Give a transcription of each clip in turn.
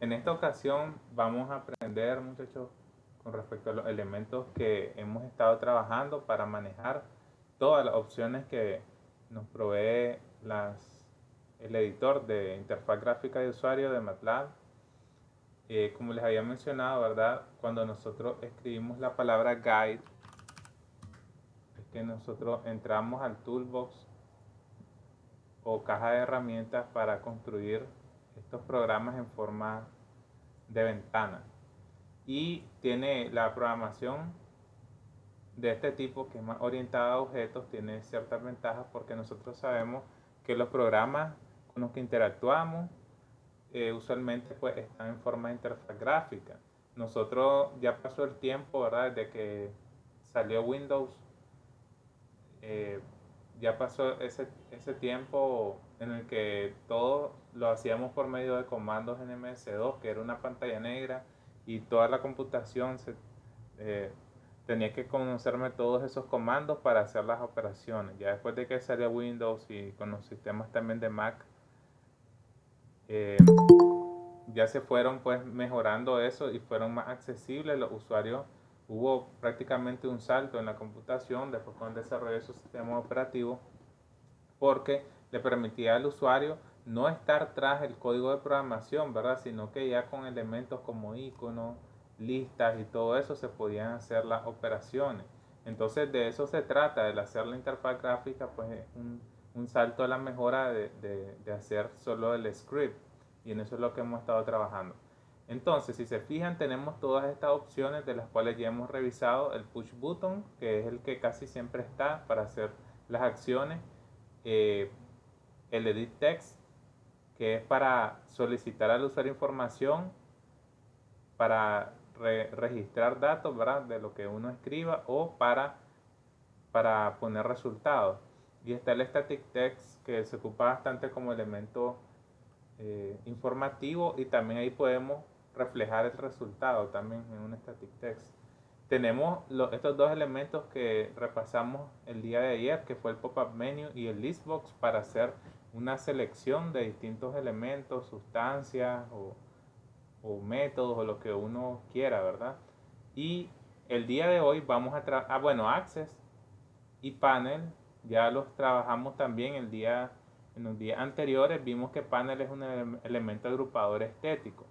En esta ocasión vamos a aprender, muchachos, con respecto a los elementos que hemos estado trabajando para manejar todas las opciones que nos provee el editor de interfaz gráfica de usuario de MATLAB. Como les había mencionado, ¿verdad? Cuando nosotros escribimos la palabra guide, es que nosotros entramos al toolbox o caja de herramientas para construir estos programas en forma de ventana. Y tiene la programación de este tipo, que es más orientada a objetos, tiene ciertas ventajas porque nosotros sabemos que los programas con los que interactuamos usualmente pues están en forma de interfaz gráfica. Nosotros ya pasó el tiempo, ¿verdad? Desde que salió Windows, eh, ya pasó ese tiempo en el que todo lo hacíamos por medio de comandos en MS2, que era una pantalla negra y toda la computación eh, tenía que conocerme todos esos comandos para hacer las operaciones. Ya después de que salió Windows y con los sistemas también de Mac, eh, ya se fueron pues mejorando eso y fueron más accesibles los usuarios. Hubo prácticamente un salto en la computación después con el desarrollo de esos sistemas operativos, porque le permitía al usuario no estar tras el código de programación, ¿verdad? Sino que ya con elementos como iconos, listas y todo eso se podían hacer las operaciones. Entonces de eso se trata, de hacer la interfaz gráfica, pues es un salto a la mejora de hacer solo el script, y en eso es lo que hemos estado trabajando. Entonces, si se fijan, tenemos todas estas opciones de las cuales ya hemos revisado. El push button, que es el que casi siempre está para hacer las acciones. eh, el edit text, que es para solicitar al usuario información, para registrar datos, ¿verdad? De lo que uno escriba, o para poner resultados. Y está el static text, que se ocupa bastante como elemento informativo, y también ahí podemos reflejar el resultado también en un static text. Tenemos estos dos elementos que repasamos el día de ayer, que fue el pop-up menu y el listbox, para hacer una selección de distintos elementos, sustancias o métodos o lo que uno quiera, ¿verdad? Y el día de hoy vamos a access y panel ya los trabajamos también en los días anteriores. Vimos que panel es un elemento agrupador estético.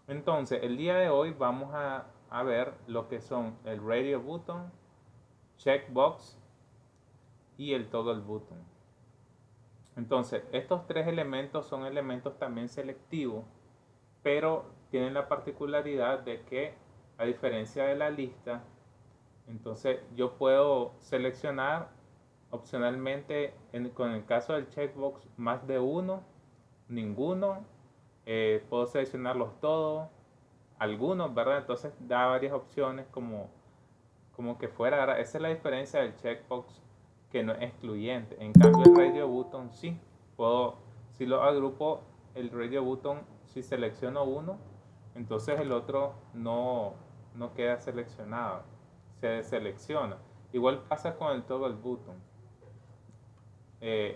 Entonces, el día de hoy vamos a ver lo que son el radio button, checkbox y el toggle button. Entonces, estos tres elementos son elementos también selectivos, pero tienen la particularidad de que, a diferencia de la lista, entonces yo puedo seleccionar opcionalmente, con el caso del checkbox, más de uno, ninguno, puedo seleccionarlos todos, algunos, ¿verdad? Entonces da varias opciones como que fuera, ¿verdad? Esa es la diferencia del checkbox, que no es excluyente. En cambio el radio button sí, si lo agrupo, el radio button, si selecciono uno, entonces el otro no queda seleccionado, se deselecciona. Igual pasa con el toggle button.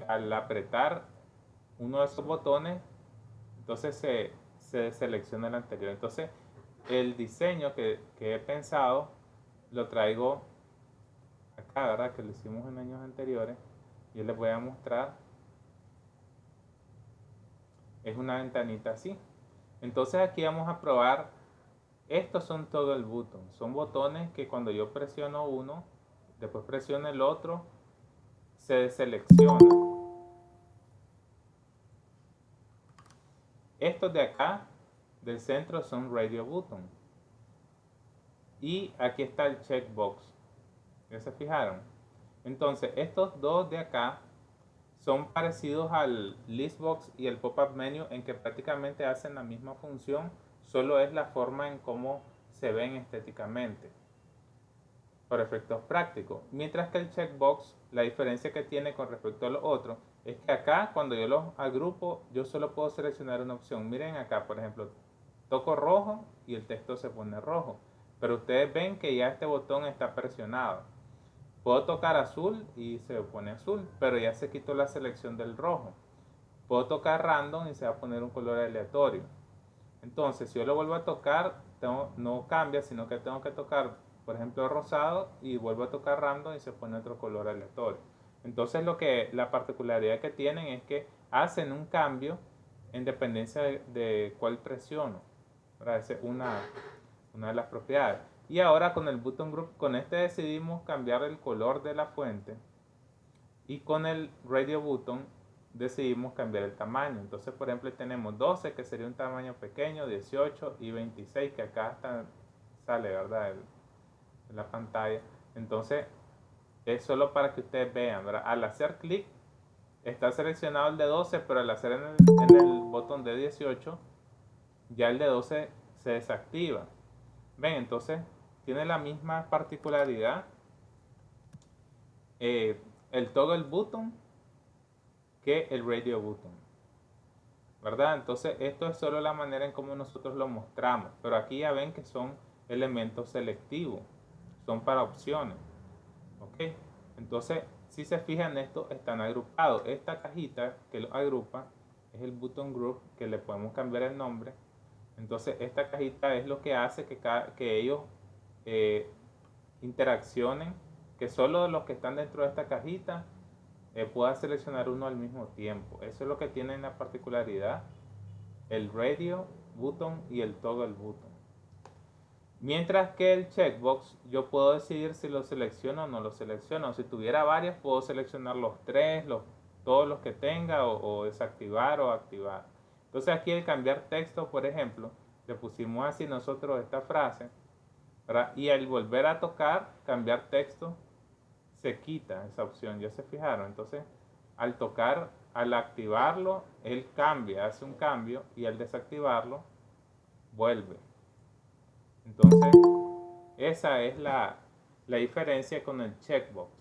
Al apretar uno de esos botones, entonces se selecciona el anterior. Entonces el diseño que he pensado lo traigo acá, ¿verdad? Que lo hicimos en años anteriores. Yo les voy a mostrar. Es una ventanita así. Entonces aquí vamos a probar. Estos son toggle buttons. Son botones que cuando yo presiono uno, después presiono el otro, se deselecciona. Estos de acá, del centro, son radio button. Y aquí está el checkbox. ¿Ya se fijaron? Entonces, estos dos de acá son parecidos al listbox y el pop-up menu, en que prácticamente hacen la misma función, solo es la forma en cómo se ven estéticamente, por efectos prácticos. Mientras que el checkbox, la diferencia que tiene con respecto a los otros, es que acá, cuando yo los agrupo, yo solo puedo seleccionar una opción. Miren acá, por ejemplo, toco rojo y el texto se pone rojo, pero ustedes ven que ya este botón está presionado. Puedo tocar azul y se pone azul, pero ya se quitó la selección del rojo. Puedo tocar random y se va a poner un color aleatorio. Entonces, si yo lo vuelvo a tocar, no cambia, sino que tengo que tocar, por ejemplo, rosado y vuelvo a tocar random y se pone otro color aleatorio. Entonces, la particularidad que tienen es que hacen un cambio en dependencia de cuál presiono. Esa es una de las propiedades. Y ahora con el button group, con este decidimos cambiar el color de la fuente y con el radio button decidimos cambiar el tamaño. Entonces, por ejemplo, tenemos 12 que sería un tamaño pequeño, 18 y 26 que acá sale, ¿verdad? En la pantalla. Entonces, es solo para que ustedes vean, ¿verdad? Al hacer clic está seleccionado el de 12, pero al hacer en el botón de 18 ya el de 12 se desactiva. Ven, entonces tiene la misma particularidad el toggle button que el radio button, ¿verdad? Entonces esto es solo la manera en cómo nosotros lo mostramos, pero aquí ya ven que son elementos selectivos, son para opciones, ¿ok? Entonces si se fijan, estos están agrupados. Esta cajita que los agrupa es el button group, que le podemos cambiar el nombre. Entonces esta cajita es lo que hace que ellos interaccionen, que solo los que están dentro de esta cajita pueda seleccionar uno al mismo tiempo. Eso es lo que tiene la particularidad el radio button y el toggle button. Mientras que el checkbox yo puedo decidir si lo selecciono o no lo selecciono. Si tuviera varios puedo seleccionar los tres, todos los que tenga o desactivar o activar. Entonces aquí el cambiar texto, por ejemplo, le pusimos así nosotros esta frase, ¿verdad? Y al volver a tocar cambiar texto se quita esa opción, ya se fijaron. Entonces al tocar, al activarlo, él cambia, hace un cambio y al desactivarlo vuelve. Entonces esa es la diferencia con el checkbox.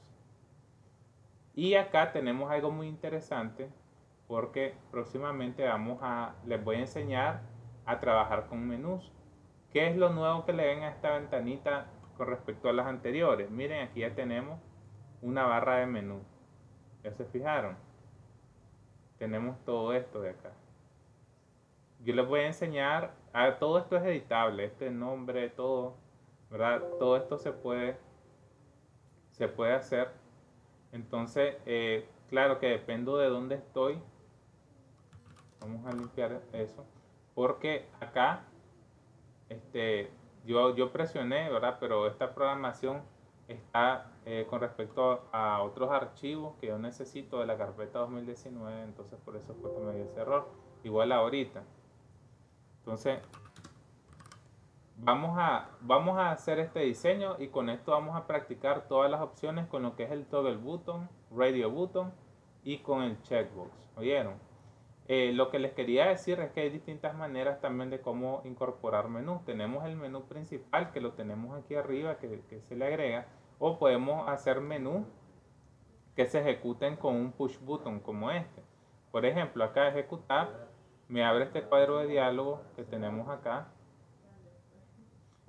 Y acá tenemos algo muy interesante porque próximamente les voy a enseñar a trabajar con menús. ¿Qué es lo nuevo que le ven a esta ventanita con respecto a las anteriores? Miren, aquí ya tenemos una barra de menú. ¿Ya se fijaron? Tenemos todo esto de acá. Yo les voy a enseñar, todo esto es editable, este nombre, todo, ¿verdad? Todo esto se puede hacer. Entonces, claro que dependo de dónde estoy. Vamos a limpiar eso. Porque acá, yo presioné, ¿verdad? Pero esta programación está con respecto a otros archivos que yo necesito de la carpeta 2019. Entonces, por eso fue que me dio ese error. Igual ahorita. Entonces, vamos a hacer este diseño y con esto vamos a practicar todas las opciones con lo que es el toggle button, radio button y con el checkbox. ¿Oyeron? Lo que les quería decir es que hay distintas maneras también de cómo incorporar menús. Tenemos el menú principal que lo tenemos aquí arriba que se le agrega, o podemos hacer menús que se ejecuten con un push button como este. Por ejemplo, acá ejecutar me abre este cuadro de diálogo que tenemos acá.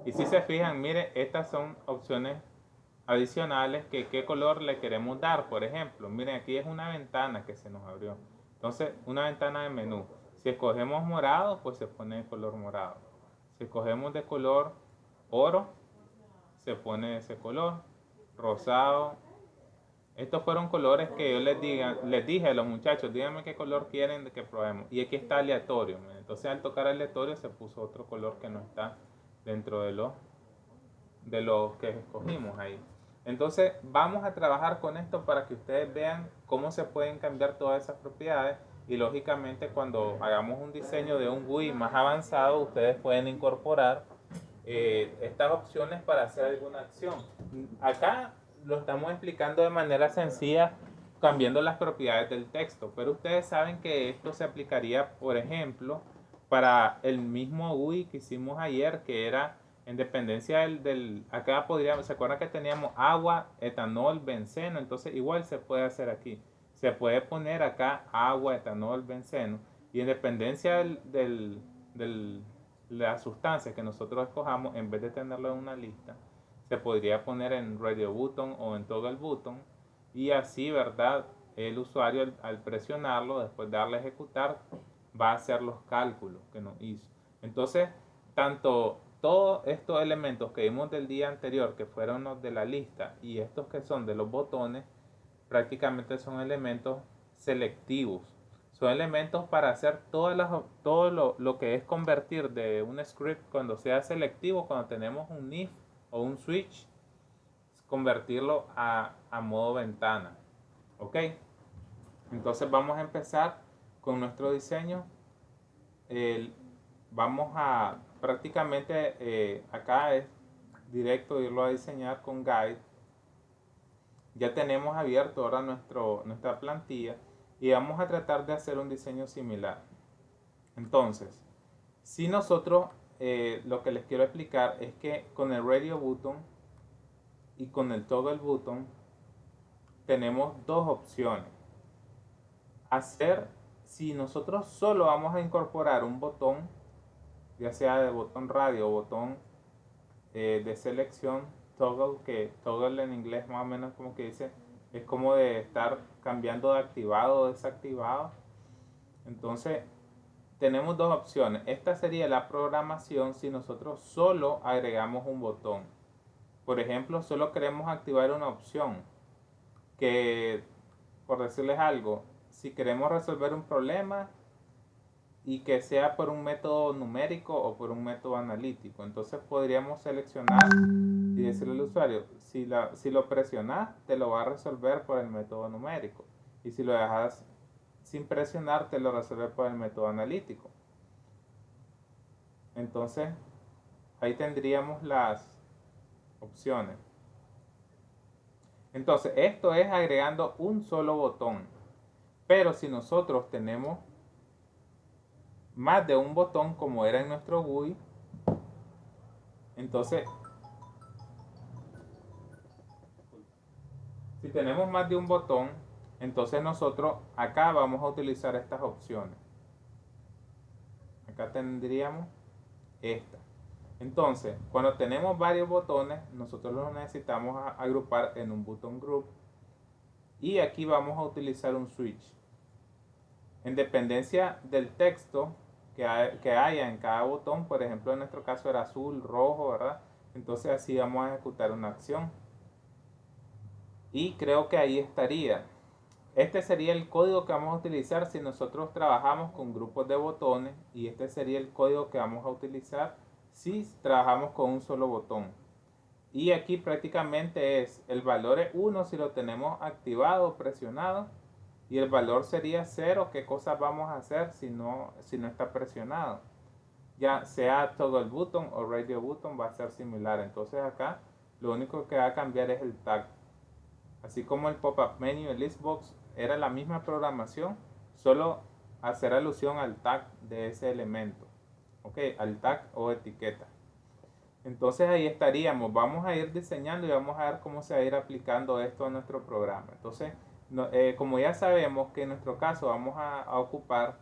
Y si se fijan, mire, estas son opciones adicionales que qué color le queremos dar. Por ejemplo, miren, aquí es una ventana que se nos abrió. Entonces, una ventana de menú. Si escogemos morado, pues se pone de color morado. Si escogemos de color oro, se pone de ese color. Rosado. Estos fueron colores que yo les dije a los muchachos, díganme qué color quieren que probemos. Y aquí está aleatorio. Entonces, al tocar aleatorio se puso otro color que no está dentro de los que escogimos ahí. Entonces vamos a trabajar con esto para que ustedes vean cómo se pueden cambiar todas esas propiedades y lógicamente cuando hagamos un diseño de un GUI más avanzado ustedes pueden incorporar estas opciones para hacer alguna acción. Acá lo estamos explicando de manera sencilla cambiando las propiedades del texto, pero ustedes saben que esto se aplicaría, por ejemplo, para el mismo GUI que hicimos ayer, que era en dependencia acá podríamos, ¿se acuerdan que teníamos agua, etanol, benceno? Entonces igual se puede hacer aquí. Se puede poner acá agua, etanol, benceno y en dependencia de la sustancia que nosotros escojamos, en vez de tenerlo en una lista, se podría poner en radio button o en toggle button y así, ¿verdad? El usuario al presionarlo, después de darle a ejecutar, va a hacer los cálculos que nos hizo. Entonces, tanto todos estos elementos que vimos del día anterior, que fueron los de la lista, y estos que son de los botones, prácticamente son elementos selectivos. Son elementos para hacer todo lo que es convertir de un script cuando sea selectivo, cuando tenemos un if o un switch, convertirlo a modo ventana. ¿Ok? Entonces vamos a empezar con nuestro diseño. Vamos a prácticamente acá es directo irlo a diseñar con Guide. Ya tenemos abierto ahora nuestra plantilla y vamos a tratar de hacer un diseño similar. Entonces, si nosotros lo que les quiero explicar es que con el radio button y con el toggle button tenemos dos opciones. Si nosotros solo vamos a incorporar un botón, ya sea de botón radio o botón de selección, toggle, que toggle en inglés más o menos como que dice, es como de estar cambiando de activado o desactivado. Entonces, tenemos dos opciones. Esta sería la programación si nosotros solo agregamos un botón. Por ejemplo, solo queremos activar una opción que, por decirles algo, si queremos resolver un problema y que sea por un método numérico o por un método analítico, entonces podríamos seleccionar y decirle al usuario, si lo presionas, te lo va a resolver por el método numérico, y si lo dejas sin presionar, te lo resuelve por el método analítico. Entonces, ahí tendríamos las opciones. Entonces, esto es agregando un solo botón. Pero si nosotros tenemos más de un botón, como era en nuestro GUI, entonces, si tenemos más de un botón, entonces nosotros acá vamos a utilizar estas opciones. Acá tendríamos esta. Entonces, cuando tenemos varios botones, nosotros los necesitamos agrupar en un button group. Y aquí vamos a utilizar un switch. En dependencia del texto que haya en cada botón, por ejemplo en nuestro caso era azul, rojo, ¿verdad? Entonces así vamos a ejecutar una acción. Y creo que ahí estaría. Este sería el código que vamos a utilizar si nosotros trabajamos con grupos de botones, y este sería el código que vamos a utilizar si trabajamos con un solo botón. Y aquí prácticamente es el valor es 1 si lo tenemos activado o presionado, y el valor sería 0, qué cosas vamos a hacer si no está presionado. Ya sea toggle button o radio button va a ser similar. Entonces acá lo único que va a cambiar es el tag. Así como el pop-up menu y el listbox era la misma programación, solo hacer alusión al tag de ese elemento. Ok, al tag o etiqueta. Entonces ahí estaríamos. Vamos a ir diseñando y vamos a ver cómo se va a ir aplicando esto a nuestro programa. Entonces, como ya sabemos que en nuestro caso vamos a ocupar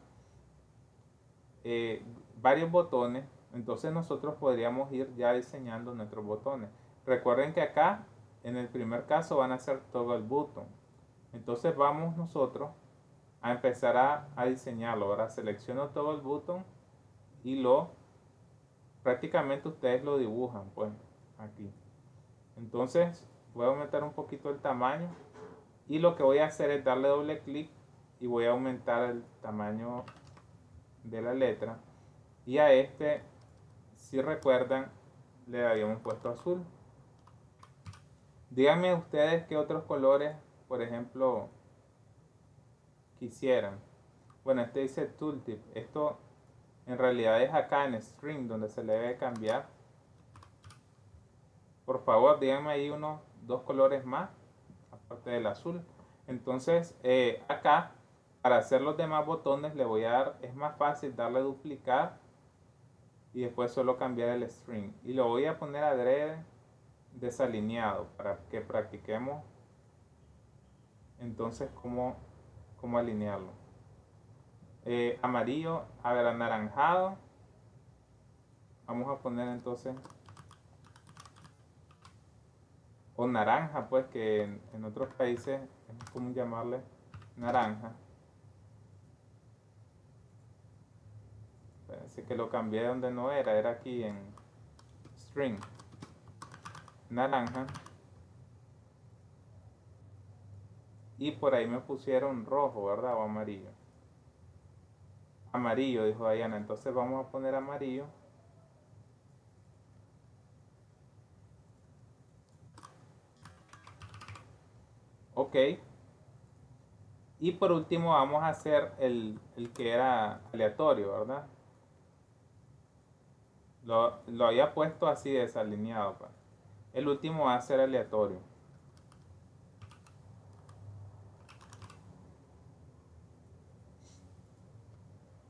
varios botones, entonces nosotros podríamos ir ya diseñando nuestros botones. Recuerden que acá en el primer caso van a ser toggle button. Entonces vamos nosotros a empezar a diseñarlo. Ahora selecciono toggle button y prácticamente ustedes lo dibujan pues aquí. Entonces voy a aumentar un poquito el tamaño, y lo que voy a hacer es darle doble clic y voy a aumentar el tamaño de la letra, y a este, si recuerdan, le habíamos puesto azul. Díganme ustedes qué otros colores, por ejemplo, quisieran. Bueno, este dice tooltip. Esto en realidad es acá en string donde se le debe cambiar. Por favor, díganme ahí unos dos colores más, aparte del azul. Entonces, acá, para hacer los demás botones, le voy a dar, es más fácil darle duplicar y después solo cambiar el string. Y lo voy a poner adrede desalineado para que practiquemos entonces cómo alinearlo. Amarillo, a ver, anaranjado. Vamos a poner entonces, o naranja, pues, que en otros países es común llamarle naranja. Así que lo cambié de donde no era aquí en string, naranja. Y por ahí me pusieron rojo, ¿verdad? O amarillo. Amarillo, dijo Diana. Entonces vamos a poner amarillo. Ok. Y por último vamos a hacer el que era aleatorio, ¿verdad? Lo había puesto así desalineado. Pa. El último va a ser aleatorio.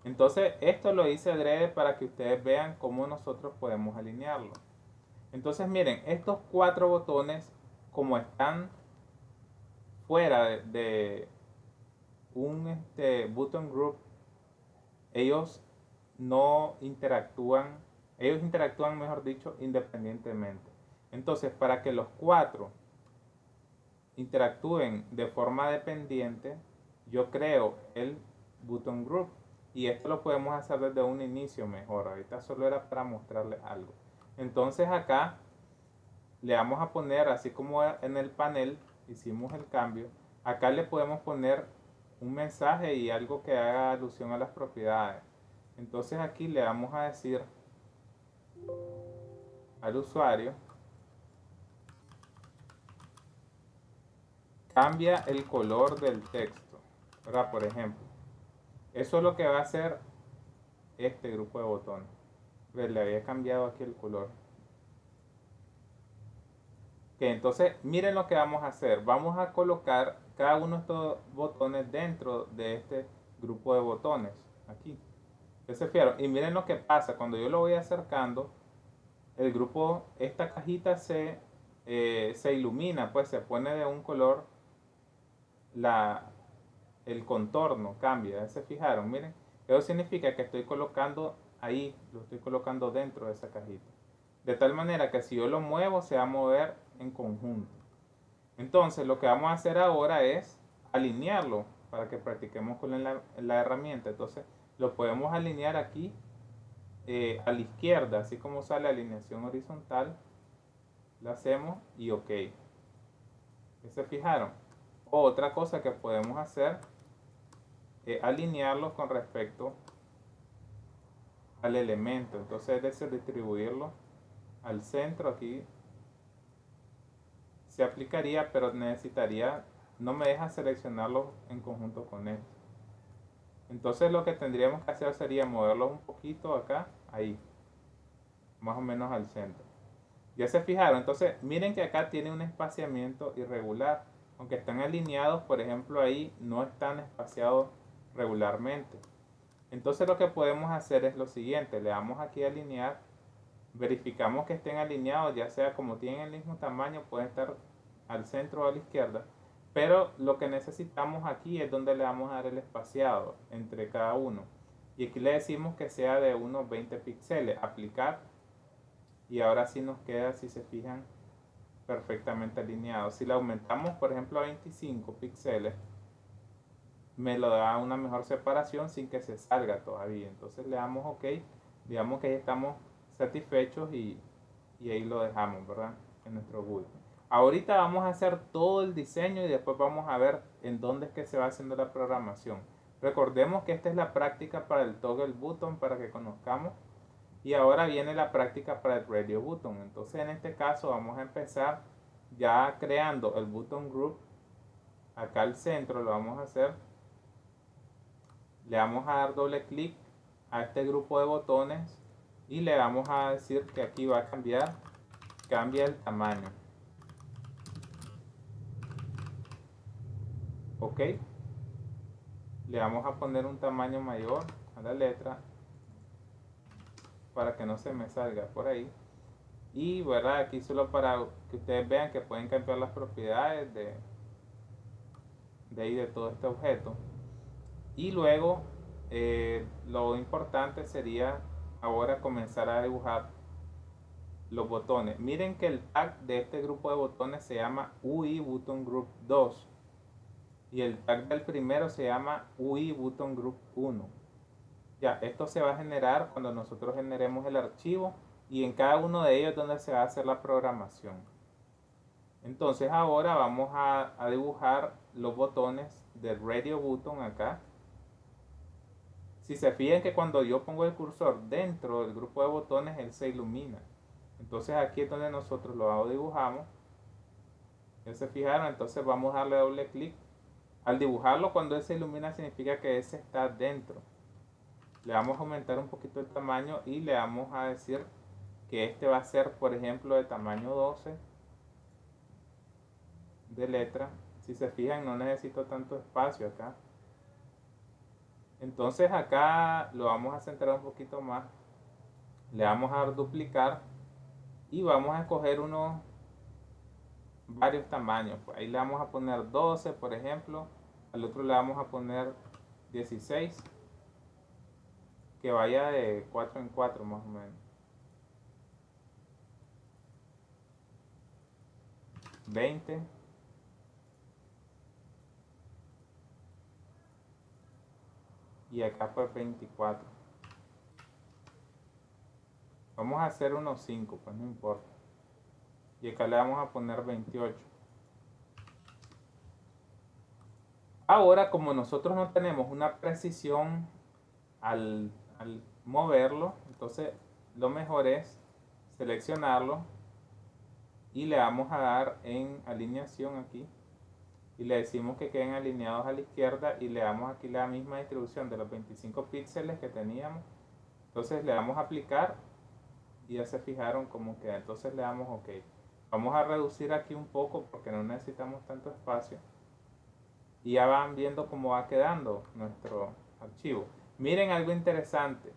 Entonces esto lo hice adrede para que ustedes vean cómo nosotros podemos alinearlo. Entonces miren, estos 4 botones como están fuera de un button group, ellos no interactúan, ellos interactúan mejor dicho independientemente. Entonces para que los 4 interactúen de forma dependiente, yo creo el button group. Y esto lo podemos hacer desde un inicio mejor. Ahorita solo era para mostrarles algo. Entonces acá le vamos a poner, así como en el panel hicimos el cambio, acá le podemos poner un mensaje y algo que haga alusión a las propiedades. Entonces aquí le vamos a decir al usuario, cambia el color del texto, ¿verdad? Por ejemplo, eso es lo que va a hacer este grupo de botones. Le había cambiado aquí el color. Ok, entonces miren lo que vamos a hacer. Vamos a colocar cada uno de estos botones dentro de este grupo de botones. Aquí. ¿Ya se fijaron? Y miren lo que pasa. Cuando yo lo voy acercando, el grupo, esta cajita se ilumina, pues se pone de un color, el contorno cambia. ¿Ya se fijaron? Miren. Eso significa que estoy colocando ahí, lo estoy colocando dentro de esa cajita. De tal manera que si yo lo muevo, se va a mover en conjunto. Entonces lo que vamos a hacer ahora es alinearlo para que practiquemos con la herramienta. Entonces lo podemos alinear aquí a la izquierda, así como sale alineación horizontal. La hacemos y ok. ¿Se fijaron? Otra cosa que podemos hacer es alinearlos con respecto al elemento. Entonces es decir, distribuirlo al centro aquí. Se aplicaría, pero necesitaría, no me deja seleccionarlos en conjunto con esto. Entonces lo que tendríamos que hacer sería moverlos un poquito acá, ahí, más o menos al centro. Ya se fijaron, entonces miren que acá tiene un espaciamiento irregular. Aunque están alineados, por ejemplo ahí no están espaciados regularmente. Entonces lo que podemos hacer es lo siguiente, le damos aquí a alinear, verificamos que estén alineados, ya sea como tienen el mismo tamaño, pueden estar al centro o a la izquierda, pero lo que necesitamos aquí es donde le vamos a dar el espaciado entre cada uno. Y aquí le decimos que sea de unos 20 píxeles, aplicar, y ahora sí nos queda, si se fijan, perfectamente alineado. Si le aumentamos, por ejemplo, a 25 píxeles, me lo da una mejor separación sin que se salga todavía. Entonces le damos OK, digamos que ya estamos satisfechos y ahí lo dejamos, ¿verdad? En nuestro GUI. Ahorita vamos a hacer todo el diseño y después vamos a ver en dónde es que se va haciendo la programación. Recordemos que esta es la práctica para el toggle button para que conozcamos. Y ahora viene la práctica para el radio button. Entonces en este caso vamos a empezar ya creando el button group. Acá al centro lo vamos a hacer. Le vamos a dar doble clic a este grupo de botones y le vamos a decir que aquí va a cambiar, cambia el tamaño. Ok, le vamos a poner un tamaño mayor a la letra para que no se me salga por ahí. Y verdad, aquí solo para que ustedes vean que pueden cambiar las propiedades de ahí de todo este objeto. Y luego lo importante sería ahora comenzar a dibujar los botones. Miren que el tag de este grupo de botones se llama UI Button Group 2 y el tag del primero se llama UI Button Group 1. Ya, esto se va a generar cuando nosotros generemos el archivo y en cada uno de ellos es donde se va a hacer la programación. Entonces ahora vamos a dibujar los botones del radio button acá. Si se fijan que cuando yo pongo el cursor dentro del grupo de botones, él se ilumina. Entonces aquí es donde nosotros lo dibujamos. Ya se fijaron, entonces vamos a darle doble clic. Al dibujarlo, cuando él se ilumina, significa que ese está dentro. Le vamos a aumentar un poquito el tamaño y le vamos a decir que este va a ser, por ejemplo, de tamaño 12 de letra. Si se fijan, no necesito tanto espacio acá. Entonces acá lo vamos a centrar un poquito más. Le vamos a dar duplicar y vamos a escoger varios tamaños. Pues ahí le vamos a poner 12, por ejemplo. Al otro le vamos a poner 16. Que vaya de 4 en 4 más o menos. 20. Y acá pues 24. Vamos a hacer unos 5, pues no importa. Y acá le vamos a poner 28. Ahora, como nosotros no tenemos una precisión al moverlo, entonces lo mejor es seleccionarlo y le vamos a dar en alineación aquí y le decimos que queden alineados a la izquierda y le damos aquí la misma distribución de los 25 píxeles que teníamos. Entonces le damos a aplicar y ya se fijaron cómo queda. Entonces le damos OK. Vamos a reducir aquí un poco porque no necesitamos tanto espacio. Y ya van viendo cómo va quedando nuestro archivo. Miren algo interesante.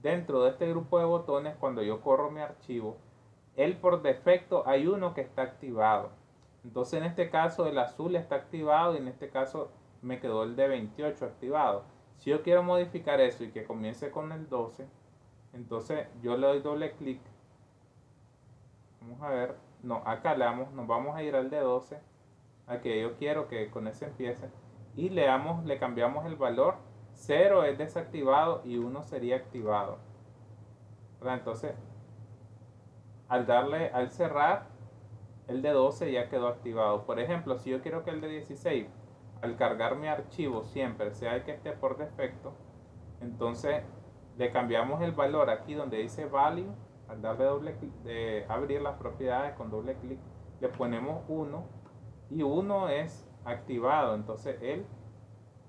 Dentro de este grupo de botones, cuando yo corro mi archivo, él por defecto hay uno que está activado. Entonces en este caso el azul está activado y en este caso me quedó el de 28 activado. Si yo quiero modificar eso y que comience con el 12, entonces yo le doy doble clic. Vamos a ver. No, acá nos vamos a ir al de 12. A que yo quiero que con ese empiece. Y le cambiamos el valor. 0 es desactivado y 1 sería activado. ¿Verdad? Entonces, al cerrar, el de 12 ya quedó activado. Por ejemplo, si yo quiero que el de 16, al cargar mi archivo siempre sea el que esté por defecto, entonces le cambiamos el valor aquí donde dice value. Al darle doble clic, abrir las propiedades con doble clic, le ponemos 1 y 1 es activado, entonces él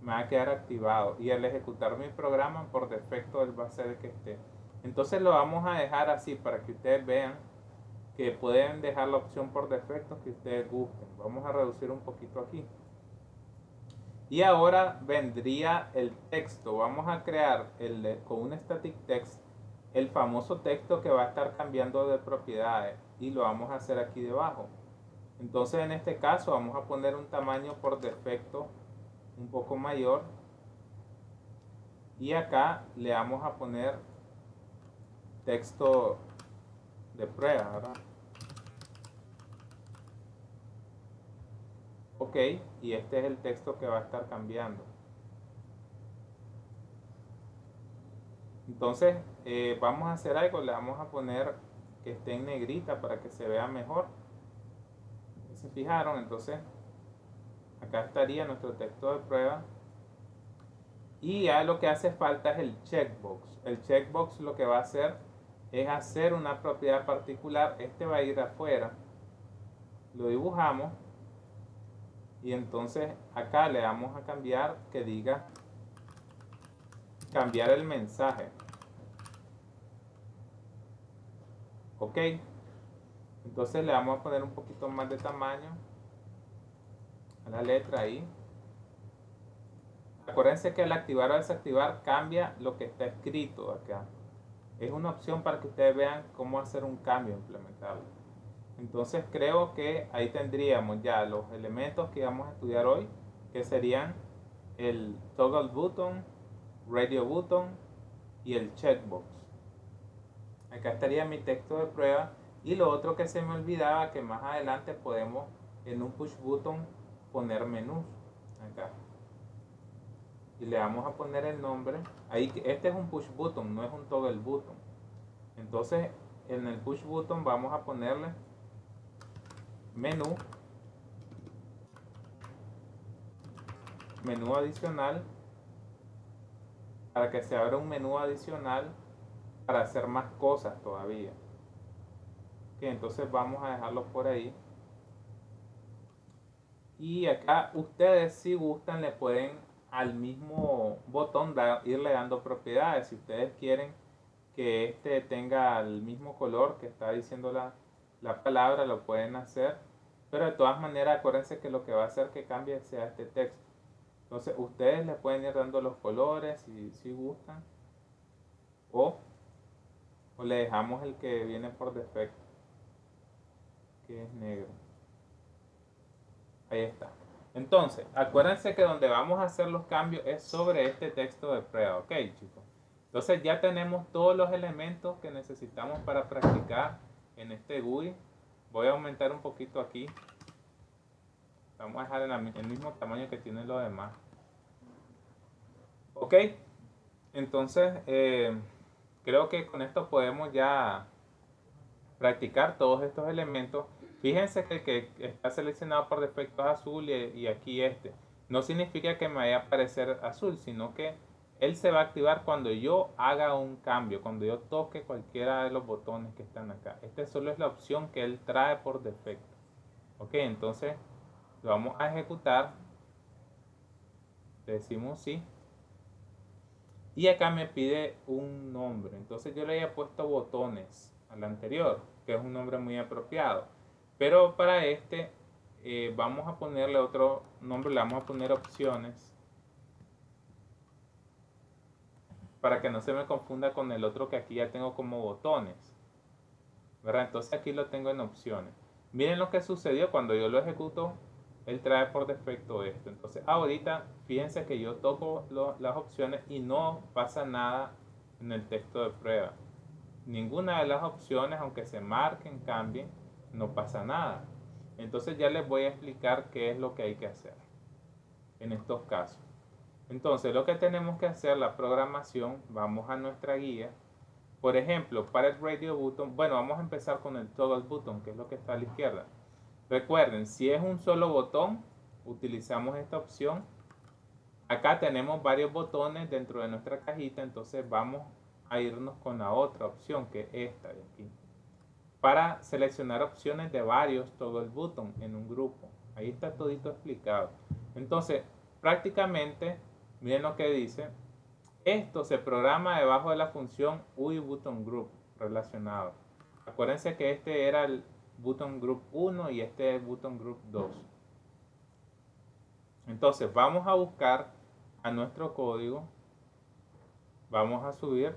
me va a quedar activado y al ejecutar mi programa por defecto él va a ser el que esté. Entonces lo vamos a dejar así para que ustedes vean que pueden dejar la opción por defecto que ustedes gusten. Vamos a reducir un poquito aquí. Y ahora vendría el texto. Vamos a crear con un static text el famoso texto que va a estar cambiando de propiedades y lo vamos a hacer aquí debajo. Entonces en este caso vamos a poner un tamaño por defecto un poco mayor y acá le vamos a poner texto de prueba, ¿verdad? OK, y este es el texto que va a estar cambiando. Entonces vamos a hacer algo, le vamos a poner que esté en negrita para que se vea mejor. ¿Se fijaron? Entonces acá estaría nuestro texto de prueba y ya lo que hace falta es el checkbox. El checkbox lo que va a hacer es hacer una propiedad particular. Este va a ir afuera, lo dibujamos y entonces acá le vamos a cambiar que diga cambiar el mensaje. OK, entonces le vamos a poner un poquito más de tamaño a la letra ahí. Acuérdense que al activar o desactivar cambia lo que está escrito acá. Es una opción para que ustedes vean cómo hacer un cambio, implementarlo. Entonces creo que ahí tendríamos ya los elementos que vamos a estudiar hoy, que serían el toggle button, radio button y el checkbox. Acá estaría mi texto de prueba y lo otro que se me olvidaba, que más adelante podemos en un push button poner menús acá. y le vamos a poner el nombre. Ahí, este es un push button, no es un toggle button. Entonces en el push button vamos a ponerle menú, menú adicional, para que se abra un menú adicional para hacer más cosas todavía. Ok, entonces vamos a dejarlo por ahí. Y acá ustedes, si gustan, le pueden al mismo botón irle dando propiedades. Si ustedes quieren que este tenga el mismo color que está diciendo la palabra, lo pueden hacer. Pero de todas maneras, acuérdense que lo que va a hacer que cambie sea este texto. Entonces ustedes le pueden ir dando los colores si gustan. O, o le dejamos el que viene por defecto, que es negro. Ahí está. Entonces, acuérdense que donde vamos a hacer los cambios es sobre este texto de prueba, ¿ok, chicos? Entonces ya tenemos todos los elementos que necesitamos para practicar en este GUI. Voy a aumentar un poquito aquí. Vamos a dejar el mismo tamaño que tienen los demás. ¿Ok? Entonces, creo que con esto podemos ya practicar todos estos elementos. Fíjense que el que está seleccionado por defecto es azul y aquí este. No significa que me vaya a aparecer azul, sino que él se va a activar cuando yo haga un cambio, cuando yo toque cualquiera de los botones que están acá. Esta solo es la opción que él trae por defecto. Ok, entonces lo vamos a ejecutar. Le decimos sí. Y acá me pide un nombre. Entonces yo le había puesto botones al anterior, que es un nombre muy apropiado. Pero para este vamos a ponerle otro nombre, le vamos a poner opciones. Para que no se me confunda con el otro que aquí ya tengo como botones. ¿Verdad? Entonces aquí lo tengo en opciones. Miren lo que sucedió cuando yo lo ejecuto. Él trae por defecto esto. Entonces ahorita fíjense que yo toco las opciones y no pasa nada en el texto de prueba. Ninguna de las opciones, aunque se marquen, cambien, no pasa nada. Entonces ya les voy a explicar qué es lo que hay que hacer en estos casos. Entonces lo que tenemos que hacer, la programación, vamos a nuestra guía. Por ejemplo, para el radio button, bueno, vamos a empezar con el toggle button, que es lo que está a la izquierda. Recuerden, si es un solo botón, utilizamos esta opción. Acá tenemos varios botones dentro de nuestra cajita, entonces vamos a irnos con la otra opción, que es esta de aquí, para seleccionar opciones de varios toggle button en un grupo. Ahí está todito explicado. Entonces, prácticamente, miren lo que dice. Esto se programa debajo de la función UI button group relacionado. Acuérdense que este era el button group 1 y este es el button group 2. Entonces vamos a buscar a nuestro código. Vamos a subir.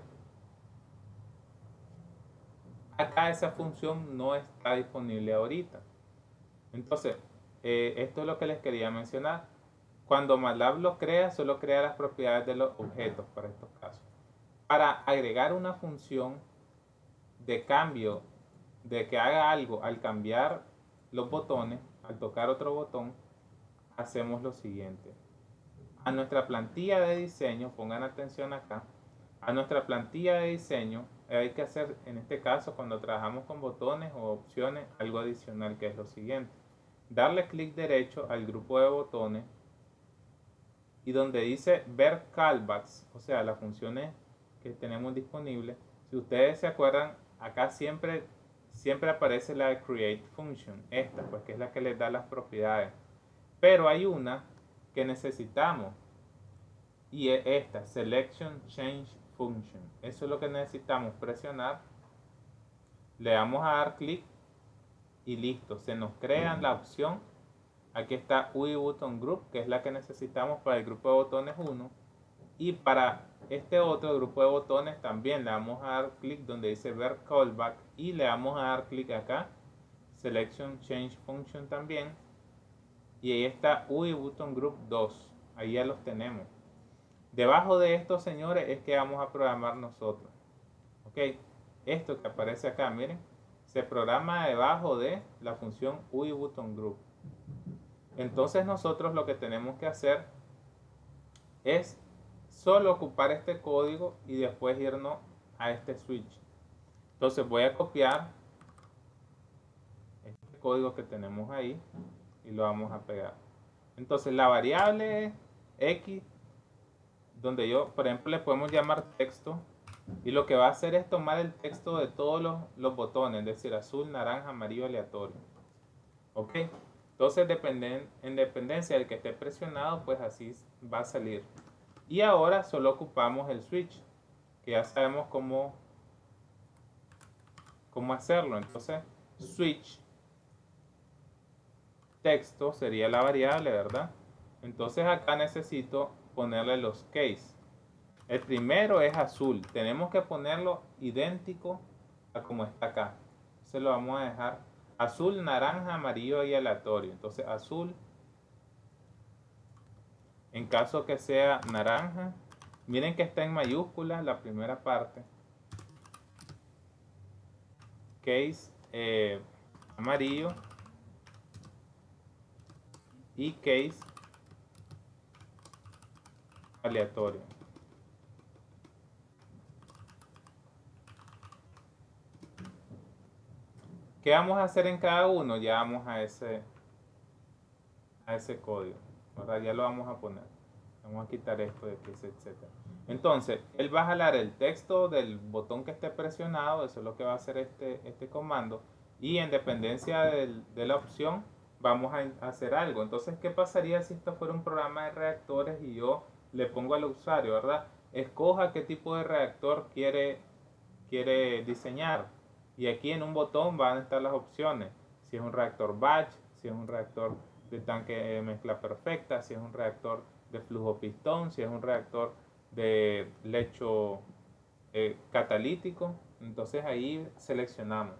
Acá esa función no está disponible ahorita. Entonces, esto es lo que les quería mencionar. Cuando MATLAB lo crea, solo crea las propiedades de los objetos para estos casos. Para agregar una función de cambio, de que haga algo al cambiar los botones, al tocar otro botón, hacemos lo siguiente. A nuestra plantilla de diseño, pongan atención acá, a nuestra plantilla de diseño hay que hacer, en este caso, cuando trabajamos con botones o opciones, algo adicional, que es lo siguiente. Darle clic derecho al grupo de botones y donde dice ver callbacks, o sea, las funciones que tenemos disponibles, si ustedes se acuerdan, acá siempre aparece la create function, esta, pues que es la que les da las propiedades. Pero hay una que necesitamos y es esta, selection change function. Eso es lo que necesitamos presionar. Le damos a dar clic y listo, se nos crea la opción. Aquí está UI button group, que es la que necesitamos para el grupo de botones 1. Y para este otro grupo de botones también le vamos a dar clic donde dice ver callback y le vamos a dar clic acá, selection change function también. Y ahí está UI button group 2. Ahí ya los tenemos. Debajo de estos, señores, es que vamos a programar nosotros. Ok, esto que aparece acá, miren, se programa debajo de la función UI button group. Entonces nosotros lo que tenemos que hacer es solo ocupar este código y después irnos a este switch. Entonces voy a copiar este código que tenemos ahí y lo vamos a pegar. Entonces la variable X, donde yo, por ejemplo, le podemos llamar texto, y lo que va a hacer es tomar el texto de todos los botones, es decir, azul, naranja, amarillo, aleatorio. ¿Ok? Entonces, en dependencia del que esté presionado, pues así va a salir. Y ahora solo ocupamos el switch, que ya sabemos cómo hacerlo. Entonces, switch texto sería la variable, ¿verdad? Entonces acá necesito ponerle los case. El primero es azul. Tenemos que ponerlo idéntico a como está acá. Se lo vamos a dejar azul, naranja, amarillo y aleatorio. Entonces azul, en caso que sea naranja, miren que está en mayúsculas la primera parte. Case amarillo y case aleatorio. ¿Qué vamos a hacer en cada uno? Ya vamos a ese código, ¿verdad? Ya lo vamos a poner. Vamos a quitar esto de que es etcétera. Entonces, él va a jalar el texto del botón que esté presionado, eso es lo que va a hacer este comando, y en dependencia de la opción, vamos a hacer algo. Entonces, ¿qué pasaría si esto fuera un programa de reactores y yo le pongo al usuario, ¿verdad? Escoja qué tipo de reactor quiere diseñar. Y aquí en un botón van a estar las opciones. Si es un reactor batch, si es un reactor de tanque de mezcla perfecta, si es un reactor de flujo pistón, si es un reactor de lecho catalítico. Entonces ahí seleccionamos.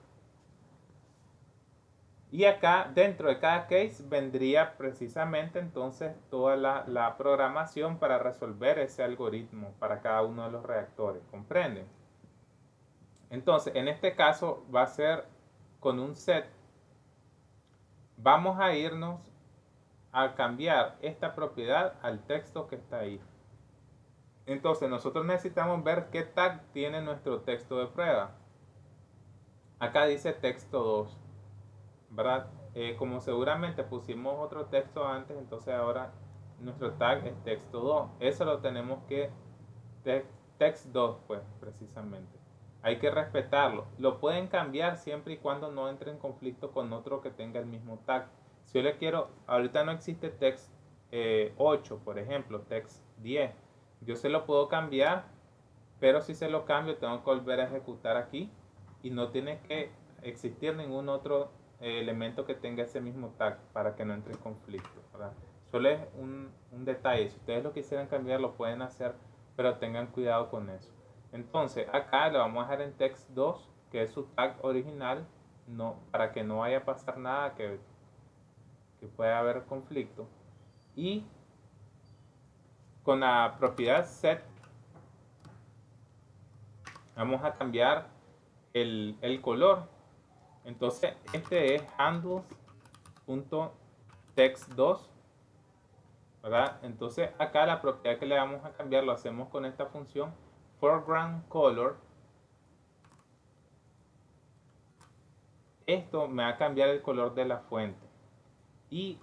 Y acá dentro de cada case vendría precisamente entonces toda la programación para resolver ese algoritmo para cada uno de los reactores. ¿Comprenden? Entonces, en este caso va a ser con un set. Vamos a irnos a cambiar esta propiedad al texto que está ahí. Entonces, nosotros necesitamos ver qué tag tiene nuestro texto de prueba. Acá dice texto 2, ¿verdad? Como seguramente pusimos otro texto antes, entonces ahora nuestro tag es texto 2. Eso lo tenemos que text 2, pues, precisamente. Hay que respetarlo. Lo pueden cambiar siempre y cuando no entre en conflicto con otro que tenga el mismo tag. Si yo le quiero, ahorita no existe text 8, por ejemplo, text 10. Yo se lo puedo cambiar, pero si se lo cambio tengo que volver a ejecutar aquí y no tiene que existir ningún otro elemento que tenga ese mismo tag para que no entre en conflicto, ¿verdad? Solo es un detalle. Si ustedes lo quisieran cambiar, lo pueden hacer, pero tengan cuidado con eso. Entonces acá lo vamos a dejar en text 2, que es su tag original, no, para que no vaya a pasar nada que pueda haber conflicto. Y con la propiedad set vamos a cambiar el color. Entonces este es handles.text2, ¿verdad? Entonces acá la propiedad que le vamos a cambiar lo hacemos con esta función foreground color. Esto me va a cambiar el color de la fuente. Y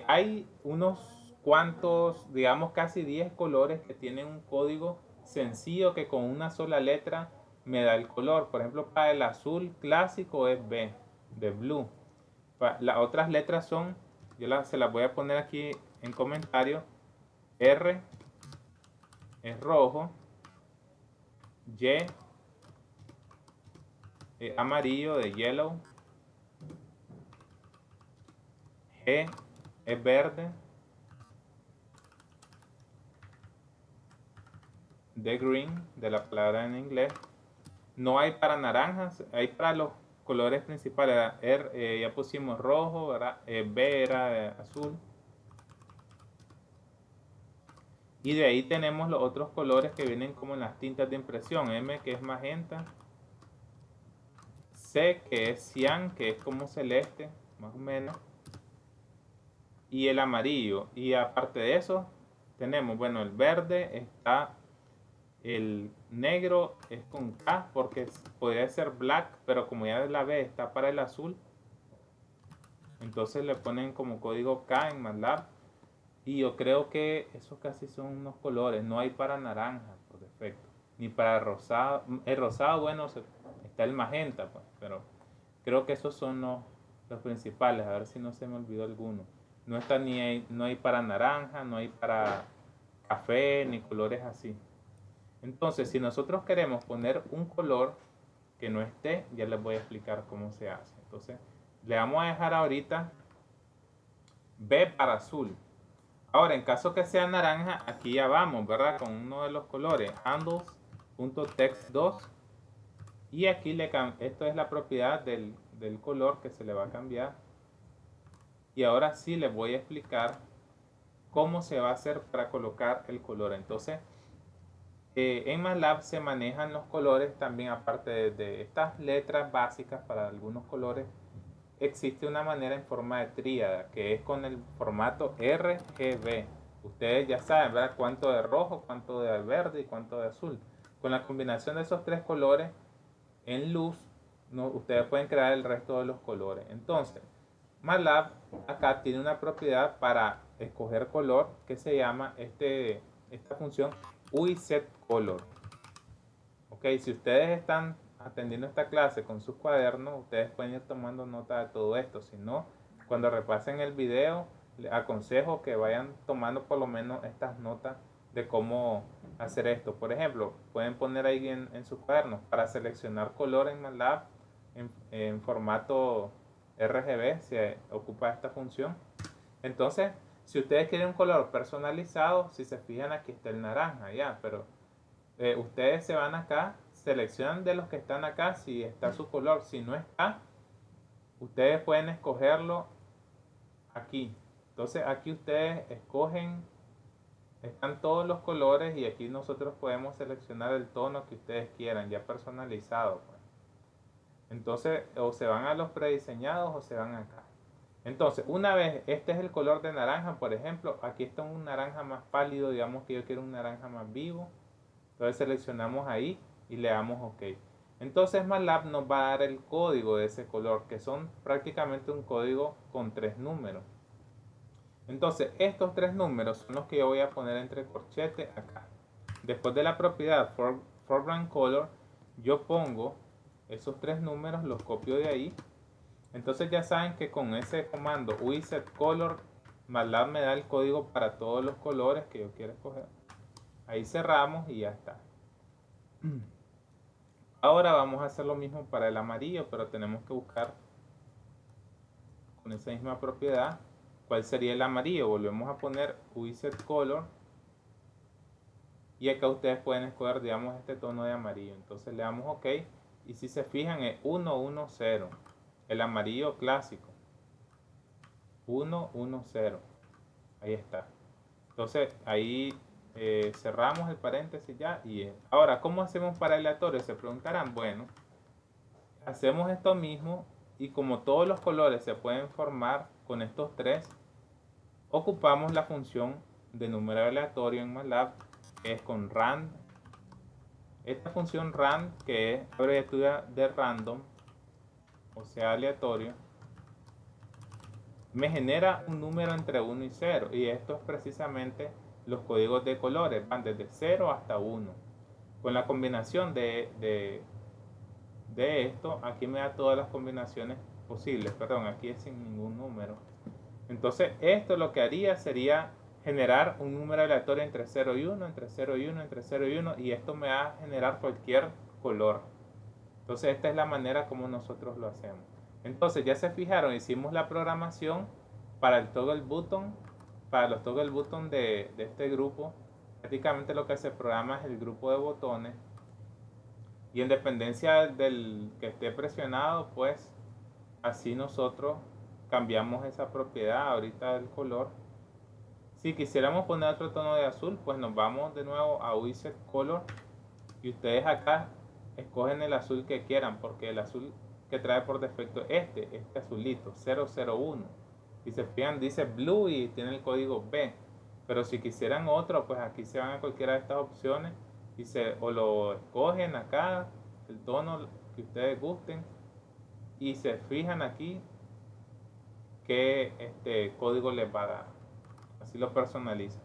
hay unos cuantos, digamos casi 10 colores que tienen un código sencillo que con una sola letra me da el color. Por ejemplo, para el azul clásico es B, de blue. Las otras letras son, se las voy a poner aquí en comentario. R es rojo, Y amarillo, de yellow, G es verde, de green, de la palabra en inglés. No hay para naranjas, hay para los colores principales. Ya pusimos rojo, ¿verdad? B era azul. Y de ahí tenemos los otros colores que vienen como en las tintas de impresión. M, que es magenta. C, que es cian, que es como celeste, más o menos. Y el amarillo. Y aparte de eso, tenemos, bueno, el verde está, el negro es con K porque podría ser black, pero como ya la B está para el azul, entonces le ponen como código K en MATLAB. Y yo creo que esos casi son unos colores, no hay para naranja por defecto, ni para rosado. El rosado, bueno, está el magenta, pues, pero creo que esos son los principales, a ver si no se me olvidó alguno. No está no hay para naranja, no hay para café, ni colores así. Entonces, si nosotros queremos poner un color que no esté, ya les voy a explicar cómo se hace. Entonces, le vamos a dejar ahorita B para azul. Ahora, en caso que sea naranja, aquí ya vamos, ¿verdad? Con uno de los colores, handles.text2. Y aquí esto es la propiedad del color que se le va a cambiar. Y ahora sí les voy a explicar cómo se va a hacer para colocar el color. Entonces, en MATLAB se manejan los colores también, aparte de estas letras básicas para algunos colores. Existe una manera en forma de tríada, que es con el formato RGB. Ustedes ya saben, ¿verdad? Cuánto de rojo, cuánto de verde y cuánto de azul. Con la combinación de esos tres colores en luz, ustedes pueden crear el resto de los colores. Entonces, MATLAB acá tiene una propiedad para escoger color que se llama esta función UISetColor. Ok, si ustedes están atendiendo esta clase con sus cuadernos, ustedes pueden ir tomando nota de todo esto. Si no, cuando repasen el video, les aconsejo que vayan tomando por lo menos estas notas de cómo hacer esto. Por ejemplo, pueden poner ahí en sus cuadernos para seleccionar color en MATLAB en formato RGB, se ocupa esta función. Entonces, si ustedes quieren un color personalizado, si se fijan aquí está el naranja, ya, pero ustedes se van acá, seleccionan de los que están acá si está su color. Si no está, ustedes pueden escogerlo aquí. Entonces aquí ustedes escogen, están todos los colores y aquí nosotros podemos seleccionar el tono que ustedes quieran, ya personalizado, pues. Entonces o se van a los prediseñados o se van acá. Entonces, una vez este es el color de naranja, por ejemplo, aquí está un naranja más pálido, digamos que yo quiero un naranja más vivo. Entonces seleccionamos ahí y le damos OK. Entonces MATLAB nos va a dar el código de ese color, que son prácticamente un código con 3 números. Entonces estos 3 números son los que yo voy a poner entre corchetes acá. Después de la propiedad foreground color, yo pongo esos 3 números, los copio de ahí. Entonces ya saben que con ese comando UISetColor, MATLAB me da el código para todos los colores que yo quiero escoger. Ahí cerramos y ya está. Ahora vamos a hacer lo mismo para el amarillo, pero tenemos que buscar con esa misma propiedad cuál sería el amarillo. Volvemos a poner UISetColor y acá ustedes pueden escoger, digamos, este tono de amarillo. Entonces le damos OK y si se fijan es 110, el amarillo clásico, 110. Ahí está. Entonces ahí cerramos el paréntesis ya. Y ahora, ¿cómo hacemos para aleatorio? Se preguntarán. Bueno, hacemos esto mismo y como todos los colores se pueden formar con estos tres, ocupamos la función de número aleatorio en MATLAB, que es con rand. Esta función rand, que es abreviatura de random, o sea aleatorio, me genera un número entre 1 y 0, y esto es precisamente los códigos de colores, van desde 0 hasta 1. Con la combinación de esto, aquí me da todas las combinaciones posibles, perdón, aquí es sin ningún número. Entonces esto lo que haría sería generar un número aleatorio entre 0 y 1, entre 0 y 1, entre 0 y 1, y esto me va a generar cualquier color. Entonces esta es la manera como nosotros lo hacemos. Entonces ya se fijaron, hicimos la programación para el toggle button, para los toggle button de este grupo. Prácticamente lo que se programa es el grupo de botones, y en dependencia del que esté presionado, pues así nosotros cambiamos esa propiedad ahorita del color. Si quisiéramos poner otro tono de azul, pues nos vamos de nuevo a UISetColor y ustedes acá escogen el azul que quieran, porque el azul que trae por defecto este azulito 001, y se fijan dice blue y tiene el código B. Pero si quisieran otro, pues aquí se van a cualquiera de estas opciones y o lo escogen acá, el tono que ustedes gusten, y se fijan aquí qué código les va a dar. Así lo personalizan.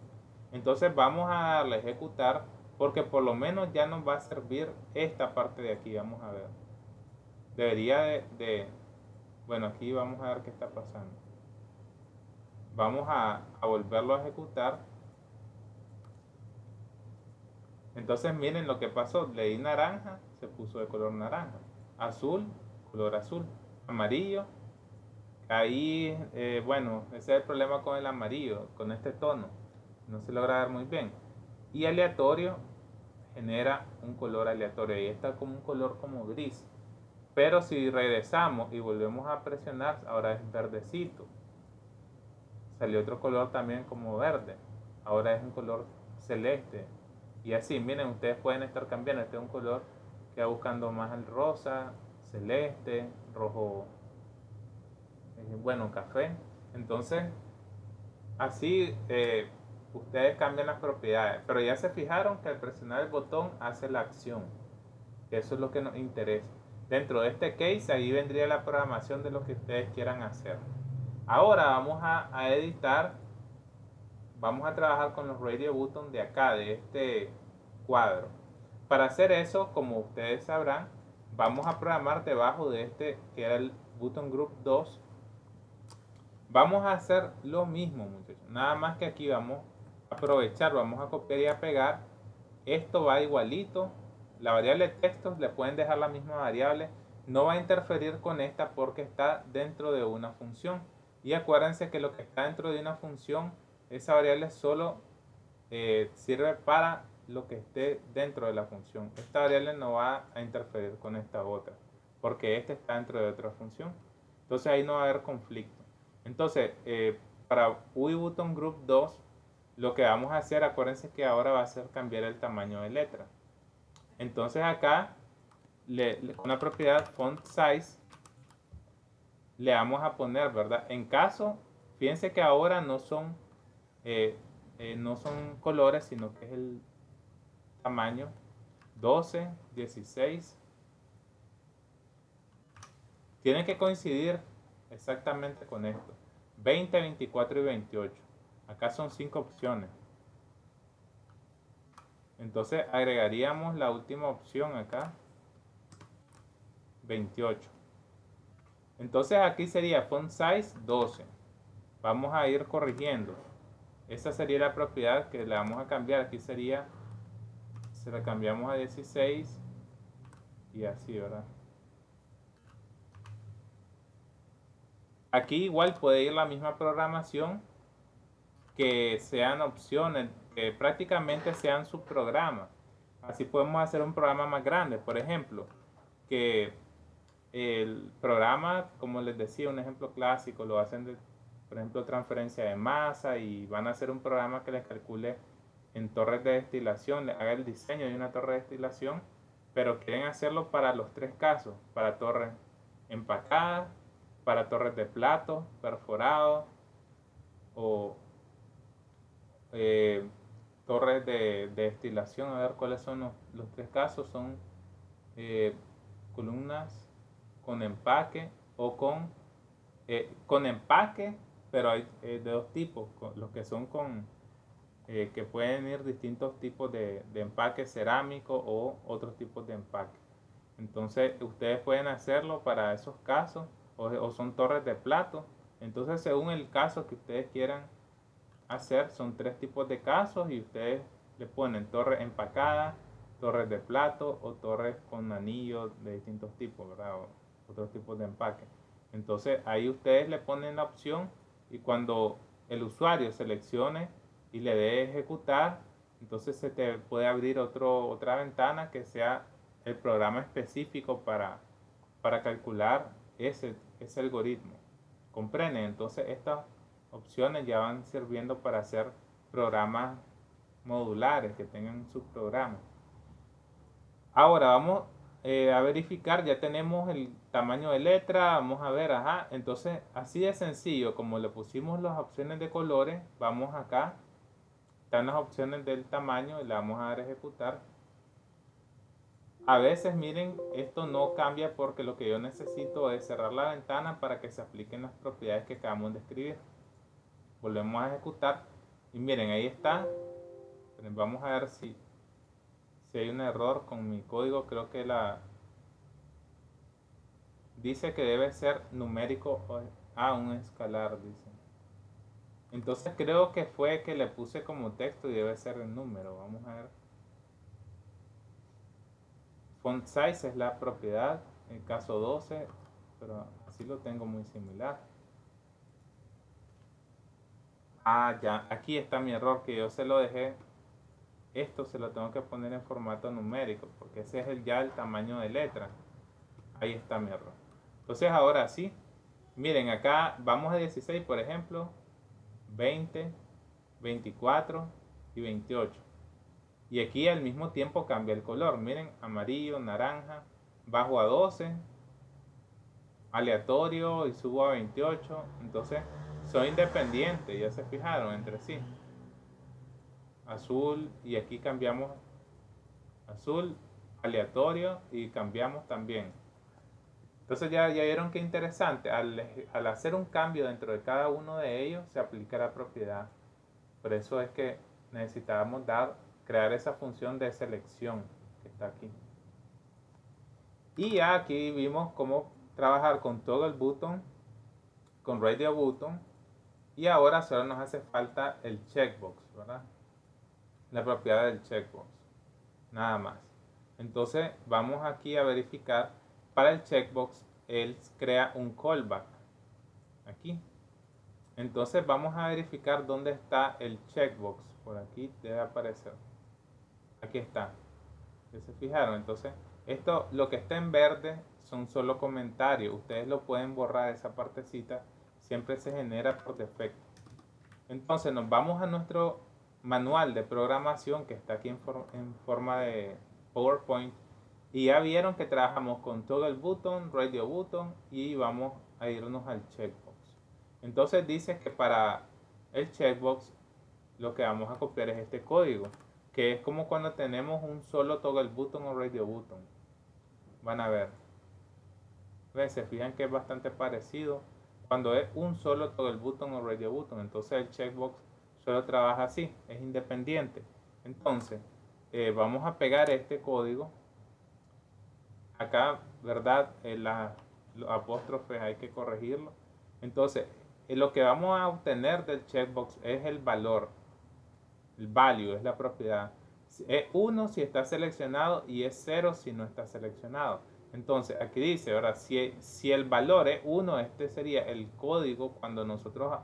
Entonces vamos a darle a ejecutar, porque por lo menos ya nos va a servir esta parte de aquí. Vamos a ver. Debería bueno, aquí vamos a ver qué está pasando. Vamos a volverlo a ejecutar. Entonces miren lo que pasó. Le di naranja, se puso de color naranja. Azul, color azul. Amarillo. Ahí, bueno, ese es el problema con el amarillo, con este tono. No se logra ver muy bien. Y aleatorio genera un color aleatorio. Ahí está como un color como gris. Pero si regresamos y volvemos a presionar, ahora es verdecito. Salió otro color también como verde. Ahora es un color celeste. Y así, miren, ustedes pueden estar cambiando. Este es un color que va buscando más el rosa, celeste, rojo, bueno, café. Entonces, así ustedes cambian las propiedades. Pero ya se fijaron que al presionar el botón hace la acción. Eso es lo que nos interesa. Dentro de este case, ahí vendría la programación de lo que ustedes quieran hacer. Ahora vamos a editar. Vamos a trabajar con los radio buttons de acá, de este cuadro. Para hacer eso, como ustedes sabrán, vamos a programar debajo de este, que era el button group 2. Vamos a hacer lo mismo, muchachos. Nada más que aquí vamos a aprovechar, vamos a copiar y a pegar. Esto va igualito. La variable de texto le pueden dejar la misma variable. No va a interferir con esta porque está dentro de una función. Y acuérdense que lo que está dentro de una función, esa variable solo sirve para lo que esté dentro de la función. Esta variable no va a interferir con esta otra, porque esta está dentro de otra función. Entonces ahí no va a haber conflicto. Entonces, para UI Button Group 2, lo que vamos a hacer, acuérdense que ahora va a ser cambiar el tamaño de letra. Entonces acá, con la propiedad Font Size, le vamos a poner, ¿verdad? En caso, fíjense que ahora no son colores, sino que es el tamaño 12, 16. Tienen que coincidir exactamente con esto. 20, 24 y 28. Acá son 5 opciones. Entonces agregaríamos la última opción acá. 28. Entonces aquí sería font size 12. Vamos a ir corrigiendo. Esa sería la propiedad que le vamos a cambiar. Aquí sería, se la cambiamos a 16 y así, ¿verdad? Aquí igual puede ir la misma programación, que sean opciones, que prácticamente sean subprogramas. Así podemos hacer un programa más grande. Por ejemplo, que el programa, como les decía, un ejemplo clásico, lo hacen de, por ejemplo, transferencia de masa, y van a hacer un programa que les calcule en torres de destilación, les haga el diseño de una torre de destilación, pero quieren hacerlo para los tres casos, para torres empacadas, para torres de plato, perforados, o torres de destilación. A ver cuáles son los tres casos. Son columnas con empaque o con empaque, pero hay de dos tipos, los que son con que pueden ir distintos tipos de empaque cerámico o otros tipos de empaque. Entonces ustedes pueden hacerlo para esos casos, o son torres de plato. Entonces, según el caso que ustedes quieran hacer, son tres tipos de casos, y ustedes le ponen torres empacadas, torres de plato o torres con anillos de distintos tipos, ¿verdad? O otros tipos de empaque. Entonces ahí ustedes le ponen la opción, y cuando el usuario seleccione y le dé ejecutar, entonces se te puede abrir otra ventana que sea el programa específico para calcular ese algoritmo. ¿Comprenden? Entonces estas opciones ya van sirviendo para hacer programas modulares que tengan subprogramas. Ahora vamos a verificar, ya tenemos el tamaño de letra. Vamos a ver, entonces así de sencillo como le pusimos las opciones de colores, vamos acá están las opciones del tamaño y le vamos a dar a ejecutar. A veces, miren, esto no cambia porque lo que yo necesito es cerrar la ventana para que se apliquen las propiedades que acabamos de escribir. Volvemos a ejecutar y miren, ahí está. Vamos a ver si hay un error con mi código. Creo que dice que debe ser numérico. Un escalar, dice. Entonces creo que fue que le puse como texto y debe ser el número. Vamos a ver. Font size es la propiedad, en caso 12, pero así lo tengo muy similar. Ya, aquí está mi error, que yo se lo dejé. Esto se lo tengo que poner en formato numérico, porque ese es ya el tamaño de letra. Ahí está mi error. Entonces ahora sí, miren, acá vamos a 16, por ejemplo, 20, 24 y 28. Y aquí al mismo tiempo cambia el color. Miren, amarillo, naranja, bajo a 12, aleatorio y subo a 28. Entonces son independientes, ya se fijaron entre sí. Azul y aquí cambiamos azul, aleatorio y cambiamos también. Entonces ya vieron qué interesante. Al hacer un cambio dentro de cada uno de ellos se aplica la propiedad. Por eso es que necesitábamos crear esa función de selección que está aquí. Y ya aquí vimos cómo trabajar con toggle button, con radio button, y ahora solo nos hace falta el checkbox, ¿verdad? La propiedad del checkbox, nada más. Entonces vamos aquí a verificar. Para el checkbox él crea un callback aquí. Entonces vamos a verificar dónde está el checkbox. Por aquí debe aparecer. Aquí está. ¿Ya se fijaron? Entonces esto, lo que está en verde son solo comentarios. Ustedes lo pueden borrar, esa partecita siempre se genera por defecto. Entonces nos vamos a nuestro manual de programación que está aquí en forma de PowerPoint. Y ya vieron que trabajamos con toggle button, radio button y vamos a irnos al checkbox. Entonces dice que para el checkbox lo que vamos a copiar es este código, que es como cuando tenemos un solo toggle button o radio button. Van a ver. ¿Ven? Se fijan que es bastante parecido. Cuando es un solo toggle button o radio button, entonces el checkbox solo trabaja así, es independiente. Entonces, vamos a pegar este código. Acá, ¿verdad? Los apóstrofes hay que corregirlo. Entonces, lo que vamos a obtener del checkbox es el valor. El value es la propiedad. Es 1 si está seleccionado y es 0 si no está seleccionado. Entonces, aquí dice, ahora si el valor es 1, este sería el código cuando nosotros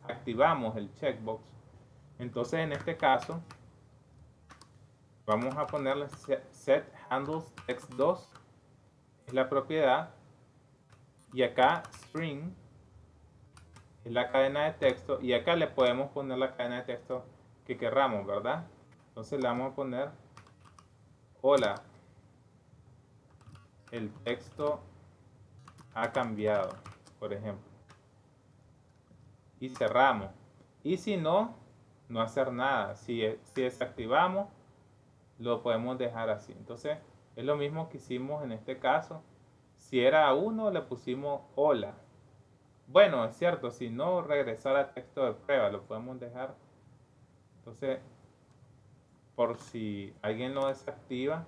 activamos el checkbox. Entonces, en este caso, vamos a ponerle set handles text2, es la propiedad, y acá string es la cadena de texto, y acá le podemos poner la cadena de texto que querramos, ¿verdad? Entonces le vamos a poner hola, el texto ha cambiado, por ejemplo, y cerramos. Y si no, no hacer nada. Si desactivamos, lo podemos dejar así. Entonces es lo mismo que hicimos en este caso. Si era 1, le pusimos hola. Bueno, es cierto, si no, regresar al texto de prueba, lo podemos dejar. Entonces, por si alguien lo desactiva,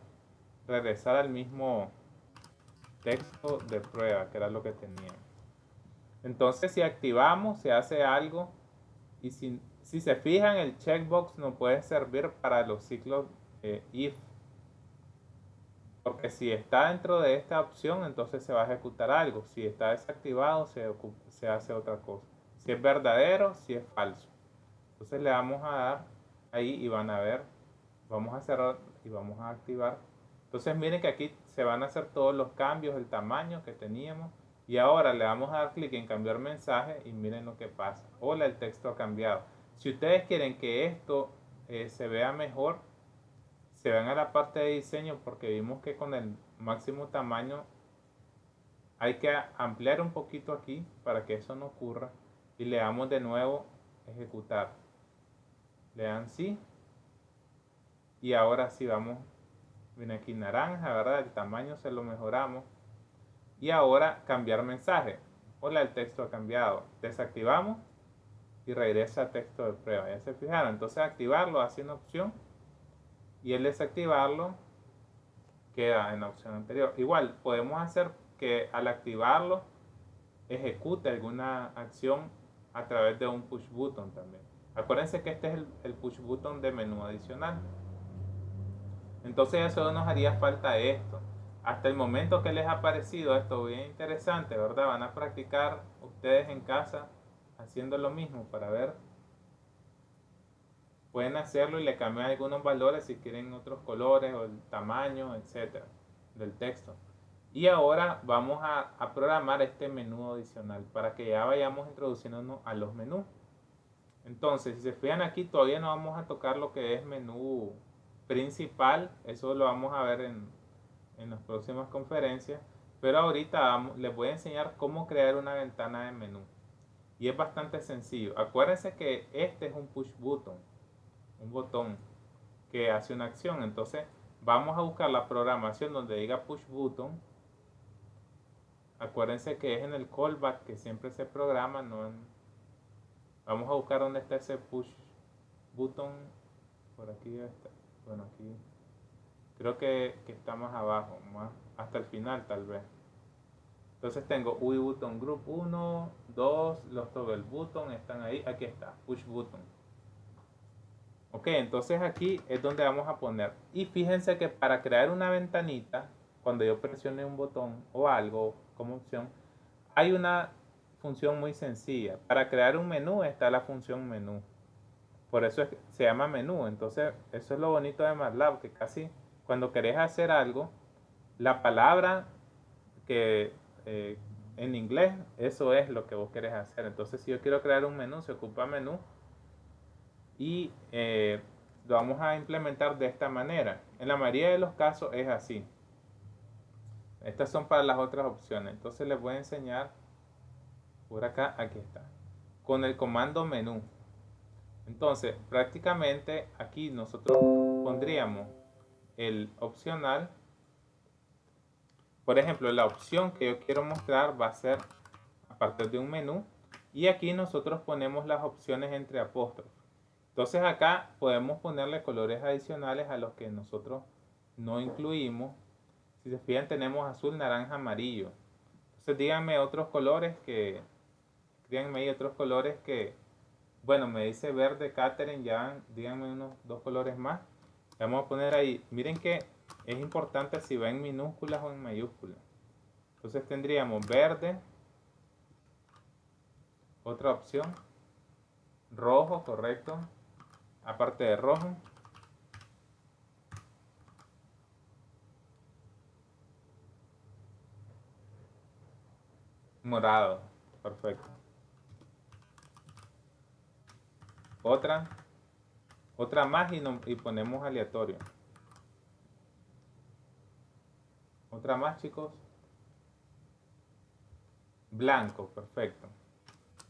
regresar al mismo texto de prueba, que era lo que teníamos. Entonces, si activamos, se hace algo, y si se fijan, el checkbox nos puede servir para los ciclos if, porque si está dentro de esta opción, entonces se va a ejecutar algo. Si está desactivado, se hace otra cosa. Si es verdadero, si es falso. Entonces le vamos a dar ahí y van a ver. Vamos a cerrar y vamos a activar. Entonces miren que aquí se van a hacer todos los cambios, el tamaño que teníamos. Y ahora le vamos a dar clic en cambiar mensaje y miren lo que pasa. Hola, el texto ha cambiado. Si ustedes quieren que esto se vea mejor, se van a la parte de diseño, porque vimos que con el máximo tamaño hay que ampliar un poquito aquí para que eso no ocurra, y le damos de nuevo ejecutar. le dan sí. Y ahora sí vamos, viene aquí naranja, ¿verdad? El tamaño se lo mejoramos. Y ahora cambiar mensaje. Hola, el texto ha cambiado. Desactivamos y regresa a texto de prueba. Ya se fijaron. Entonces activarlo hace una opción y el desactivarlo queda en la opción anterior. Igual podemos hacer que al activarlo ejecute alguna acción a través de un push button también. Acuérdense que este es el push button de menú adicional. Entonces eso nos haría falta esto. Hasta el momento que les ha parecido esto bien interesante, ¿verdad? Van a practicar ustedes en casa haciendo lo mismo para ver. Pueden hacerlo y le cambian algunos valores si quieren otros colores o el tamaño, etcétera, del texto. Y ahora vamos a programar este menú adicional para que ya vayamos introduciéndonos a los menús. Entonces, si se fijan aquí, todavía no vamos a tocar lo que es menú principal. Eso lo vamos a ver en las próximas conferencias. Pero ahorita les voy a enseñar cómo crear una ventana de menú. Y es bastante sencillo. Acuérdense que este es un push button, un botón que hace una acción. Entonces, vamos a buscar la programación donde diga push button. Acuérdense que es en el callback que siempre se programa, no en... Vamos a buscar dónde está ese push button. Por aquí debe estar. Bueno, aquí creo que está más abajo, más hasta el final tal vez. Entonces tengo UI button group 1, 2, los toggle button están ahí. Aquí está, push button. Ok, entonces aquí es donde vamos a poner. Y fíjense que para crear una ventanita, cuando yo presione un botón o algo como opción, hay una función muy sencilla. Para crear un menú está la función menú. Por eso se llama menú. Entonces, eso es lo bonito de MATLAB, que casi cuando querés hacer algo, la palabra que en inglés, eso es lo que vos querés hacer. Entonces, si yo quiero crear un menú, se ocupa menú y lo vamos a implementar de esta manera. En la mayoría de los casos es así. Estas son para las otras opciones. Entonces, les voy a enseñar por acá, aquí está, con el comando menú. Entonces, prácticamente aquí nosotros pondríamos el opcional. Por ejemplo, la opción que yo quiero mostrar va a ser a partir de un menú. Y aquí nosotros ponemos las opciones entre apóstrofes. Entonces acá podemos ponerle colores adicionales a los que nosotros no incluimos. Si se fijan, tenemos azul, naranja, amarillo. Entonces díganme otros colores que... Díganme ahí otros colores que... Bueno, me dice verde Catherine, ya díganme unos dos colores más. Vamos a poner ahí, miren que es importante si va en minúsculas o en mayúsculas. Entonces tendríamos verde, otra opción, rojo, correcto, aparte de rojo, morado, perfecto. Otra más y ponemos aleatorio. Otra más, chicos. Blanco, perfecto.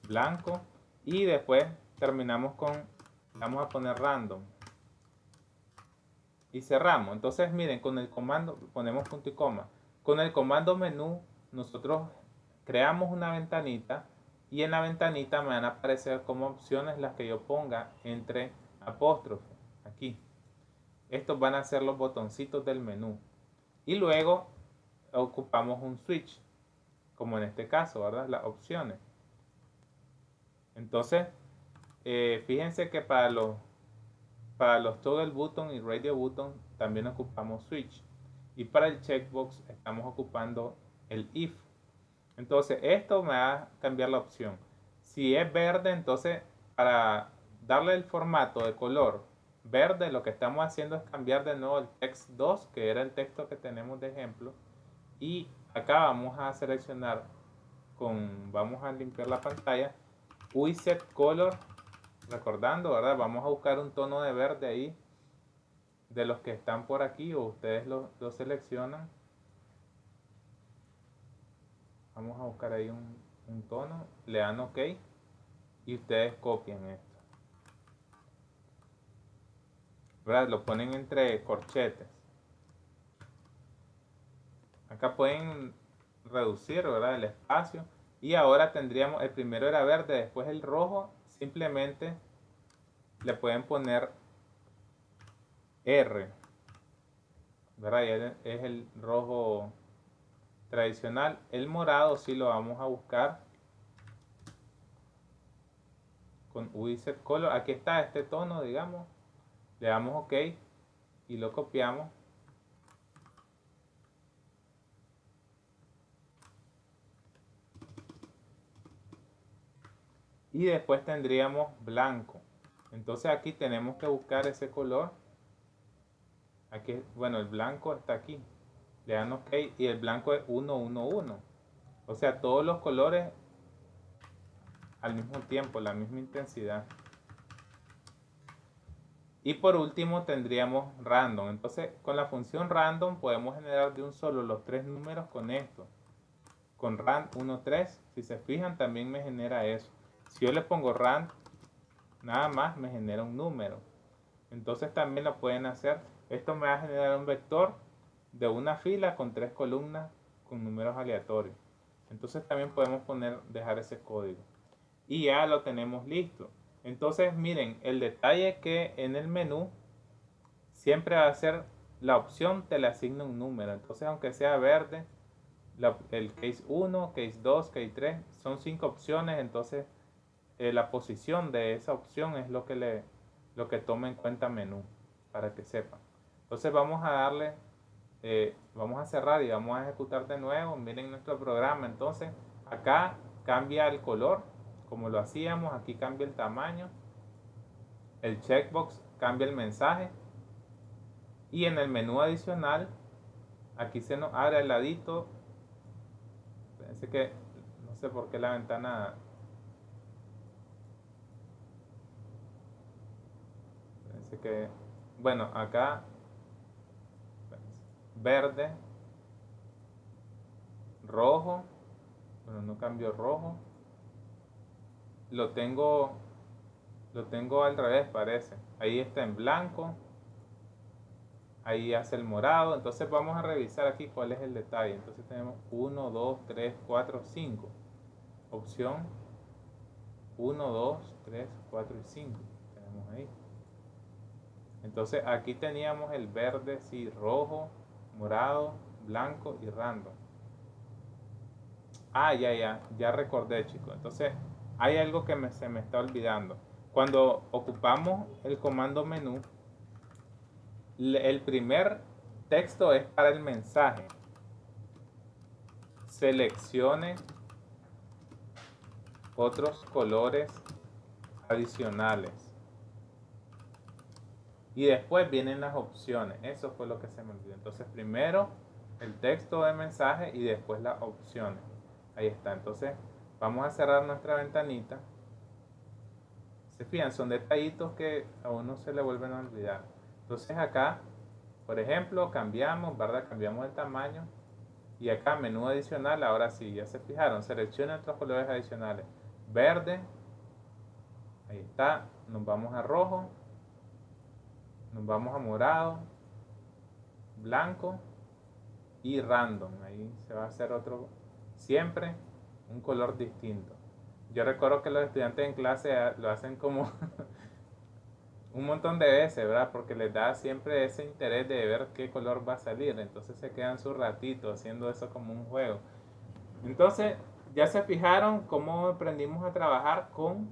Blanco. Y después terminamos con, vamos a poner random. Y cerramos. Entonces, miren, con el comando, ponemos punto y coma. Con el comando menú, nosotros creamos una ventanita y en la ventanita me van a aparecer como opciones las que yo ponga entre apóstrofe. Aquí. Estos van a ser los botoncitos del menú. Y luego ocupamos un switch, como en este caso, ¿verdad? Las opciones. Entonces, fíjense que para los toggle button y radio button también ocupamos switch. Y para el checkbox estamos ocupando el if. Entonces, esto me va a cambiar la opción. Si es verde, entonces para darle el formato de color verde, lo que estamos haciendo es cambiar de nuevo el text 2, que era el texto que tenemos de ejemplo. Y acá vamos a seleccionar vamos a limpiar la pantalla, UI set color, recordando, ¿verdad? Vamos a buscar un tono de verde ahí, de los que están por aquí, o ustedes lo seleccionan. Vamos a buscar ahí un tono, le dan OK y ustedes copian esto. ¿verdad? Lo ponen entre corchetes. Acá pueden reducir, ¿verdad? El espacio. Y ahora tendríamos, el primero era verde, después el rojo. Simplemente le pueden poner R, ¿verdad? Y es el rojo tradicional. El morado sí lo vamos a buscar con Wizard Color. Aquí está este tono, digamos. Le damos OK y lo copiamos. Y después tendríamos blanco. Entonces aquí tenemos que buscar ese color. Aquí, bueno, el blanco está aquí. Le dan OK y el blanco es 1, 1, 1. O sea, todos los colores al mismo tiempo, la misma intensidad. Y por último tendríamos random. Entonces con la función random podemos generar de un solo los tres números con esto. Con rand 1, 3, si se fijan también me genera eso. Si yo le pongo rand, nada más me genera un número. Entonces también lo pueden hacer. Esto me va a generar un vector de una fila con tres columnas con números aleatorios. Entonces también podemos dejar ese código. Y ya lo tenemos listo. Entonces miren, el detalle es que en el menú siempre va a ser la opción te le asigna un número. Entonces aunque sea verde, el case 1, case 2, case 3, son 5 opciones. Entonces la posición de esa opción es lo que toma en cuenta menú, para que sepan. Entonces vamos a darle, vamos a cerrar y vamos a ejecutar de nuevo. Miren nuestro programa. Entonces acá cambia el color como lo hacíamos, aquí cambia el tamaño, el checkbox cambia el mensaje y en el menú adicional aquí se nos abre al ladito. Fíjense que no sé por qué la ventana, fíjense que, bueno, acá verde, rojo, bueno, no cambio rojo, lo tengo al revés, parece. Ahí está en blanco, ahí hace el morado. Entonces vamos a revisar aquí cuál es el detalle. Entonces tenemos 1, 2, 3, 4, 5. Opción 1, 2, 3, 4 y 5. Tenemos ahí. Entonces aquí teníamos el verde, sí, rojo, morado, blanco y random. Ah, ya recordé, chicos. Entonces hay algo que se me está olvidando. Cuando ocupamos el comando menú, el primer texto es para el mensaje. Seleccione otros colores adicionales. Y después vienen las opciones. Eso fue lo que se me olvidó. Entonces primero el texto de mensaje y después las opciones. Ahí está. Entonces vamos a cerrar nuestra ventanita. Se fijan, son detallitos que a uno se le vuelven a olvidar. Entonces acá, por ejemplo, cambiamos, ¿verdad? Cambiamos el tamaño. Y acá menú adicional, ahora sí, ya se fijaron, selecciona otros colores adicionales. Verde, ahí está, nos vamos a rojo, nos vamos a morado, blanco y random. Ahí se va a hacer otro, siempre un color distinto. Yo recuerdo que los estudiantes en clase lo hacen como un montón de veces, ¿verdad? Porque les da siempre ese interés de ver qué color va a salir. Entonces se quedan su ratito haciendo eso como un juego. Entonces, ya se fijaron cómo aprendimos a trabajar con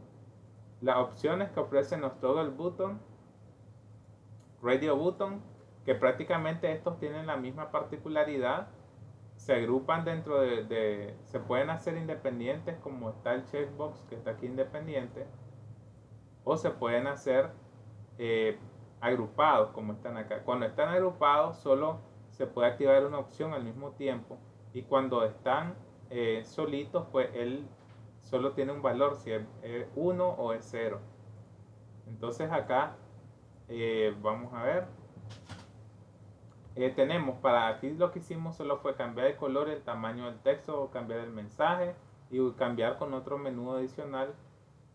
las opciones que ofrece todo el button, radio button, que prácticamente estos tienen la misma particularidad. Se agrupan dentro se pueden hacer independientes, como está el checkbox que está aquí independiente, o se pueden hacer agrupados como están acá. Cuando están agrupados solo se puede activar una opción al mismo tiempo, y cuando están solitos, pues él solo tiene un valor, si es 1 o es 0. Entonces acá vamos a ver, tenemos, para aquí lo que hicimos solo fue cambiar el color, el tamaño del texto, o cambiar el mensaje y cambiar con otro menú adicional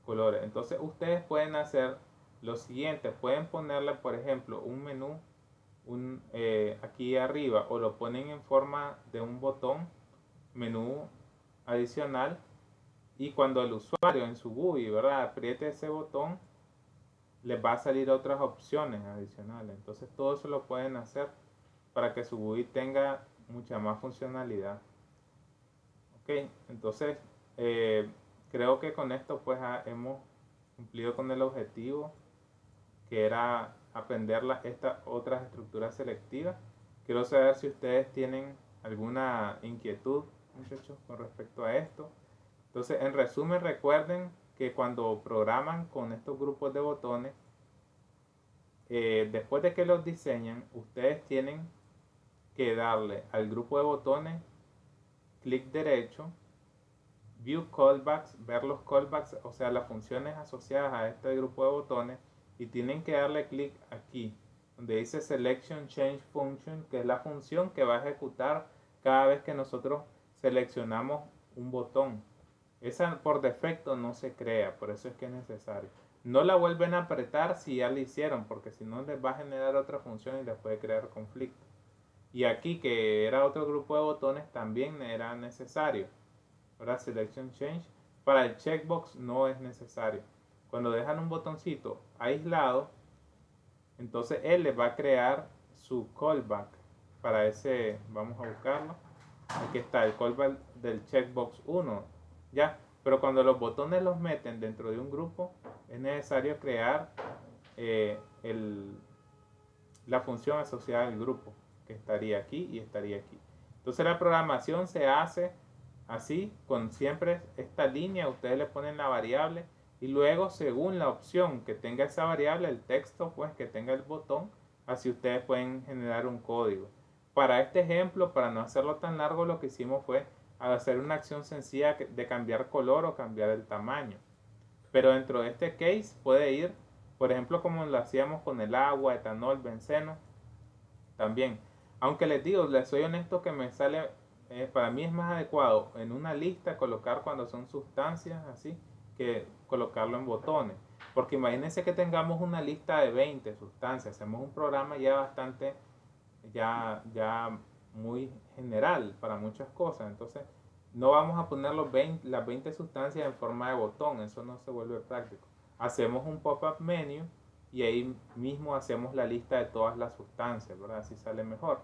colores. Entonces ustedes pueden hacer lo siguiente, pueden ponerle, por ejemplo, un menú aquí arriba, o lo ponen en forma de un botón, menú adicional, y cuando el usuario en su GUI, ¿verdad?, apriete ese botón, les va a salir otras opciones adicionales. Entonces todo eso lo pueden hacer para que su GUI tenga mucha más funcionalidad. Ok, entonces creo que con esto pues hemos cumplido con el objetivo, que era aprender estas otras estructuras selectivas. Quiero saber si ustedes tienen alguna inquietud, muchachos, con respecto a esto. Entonces, en resumen, recuerden que cuando programan con estos grupos de botones, después de que los diseñan, ustedes tienen que darle al grupo de botones clic derecho, View Callbacks, ver los callbacks, o sea, las funciones asociadas a este grupo de botones, y tienen que darle clic aquí, donde dice Selection Change Function, que es la función que va a ejecutar cada vez que nosotros seleccionamos un botón. Esa por defecto no se crea, por eso es que es necesario. No la vuelven a apretar si ya la hicieron, porque si no les va a generar otra función y les puede crear conflicto. Y aquí, que era otro grupo de botones, también era necesario. Ahora Selection Change. Para el checkbox no es necesario. Cuando dejan un botoncito aislado, entonces él les va a crear su callback para ese. Vamos a buscarlo. Aquí está el callback del checkbox 1. Ya, pero cuando los botones los meten dentro de un grupo, es necesario crear la función asociada al grupo, que estaría aquí y estaría aquí. Entonces la programación se hace así, con siempre esta línea, ustedes le ponen la variable, y luego según la opción que tenga esa variable, el texto pues que tenga el botón, así ustedes pueden generar un código. Para este ejemplo, para no hacerlo tan largo, lo que hicimos fue hacer una acción sencilla de cambiar color o cambiar el tamaño. Pero dentro de este case puede ir, por ejemplo, como lo hacíamos con el agua, etanol, benceno, también. Aunque les digo, les soy honesto que me sale, para mí es más adecuado en una lista colocar cuando son sustancias así, que colocarlo en botones. Porque imagínense que tengamos una lista de 20 sustancias, hacemos un programa ya bastante, ya muy general para muchas cosas. Entonces, no vamos a poner las 20 sustancias en forma de botón, eso no se vuelve práctico. Hacemos un pop-up menu y ahí mismo hacemos la lista de todas las sustancias, ¿verdad? Así sale mejor.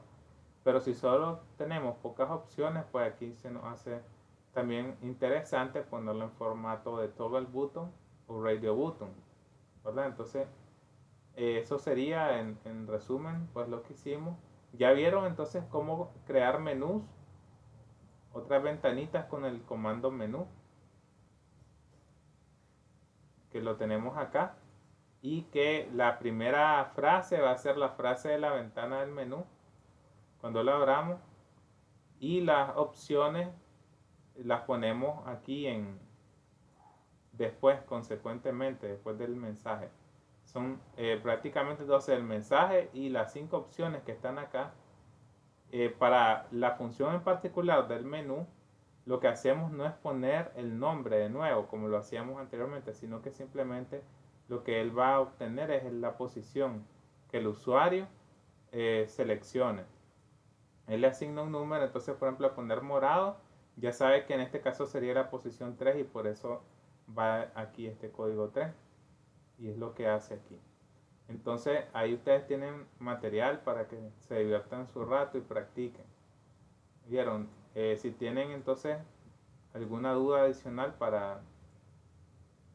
Pero si solo tenemos pocas opciones, pues aquí se nos hace también interesante ponerlo en formato de toggle button o radio button, ¿verdad? Entonces, eso sería en resumen, pues lo que hicimos. Ya vieron entonces cómo crear menús, otras ventanitas con el comando menú, que lo tenemos acá, y que la primera frase va a ser la frase de la ventana del menú cuando la abramos, y las opciones las ponemos aquí después, consecuentemente, después del mensaje. Son prácticamente entonces el mensaje y las 5 opciones que están acá. Para la función en particular del menú, lo que hacemos no es poner el nombre de nuevo como lo hacíamos anteriormente, sino que simplemente lo que él va a obtener es la posición que el usuario seleccione. Él le asigna un número, entonces por ejemplo a poner morado, ya sabe que en este caso sería la posición 3 y por eso va aquí este código 3, y es lo que hace aquí. Entonces ahí ustedes tienen material para que se diviertan su rato y practiquen. ¿Vieron? Si tienen entonces alguna duda adicional para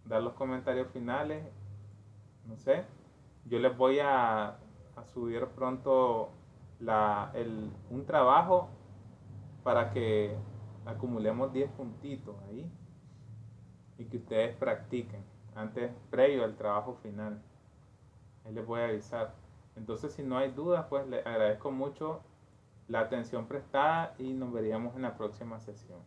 dar los comentarios finales, no sé, yo les voy a subir pronto un trabajo para que acumulemos 10 puntitos ahí y que ustedes practiquen antes, previo al trabajo final. Ahí les voy a avisar. Entonces, si no hay dudas, pues les agradezco mucho la atención prestada y nos veríamos en la próxima sesión.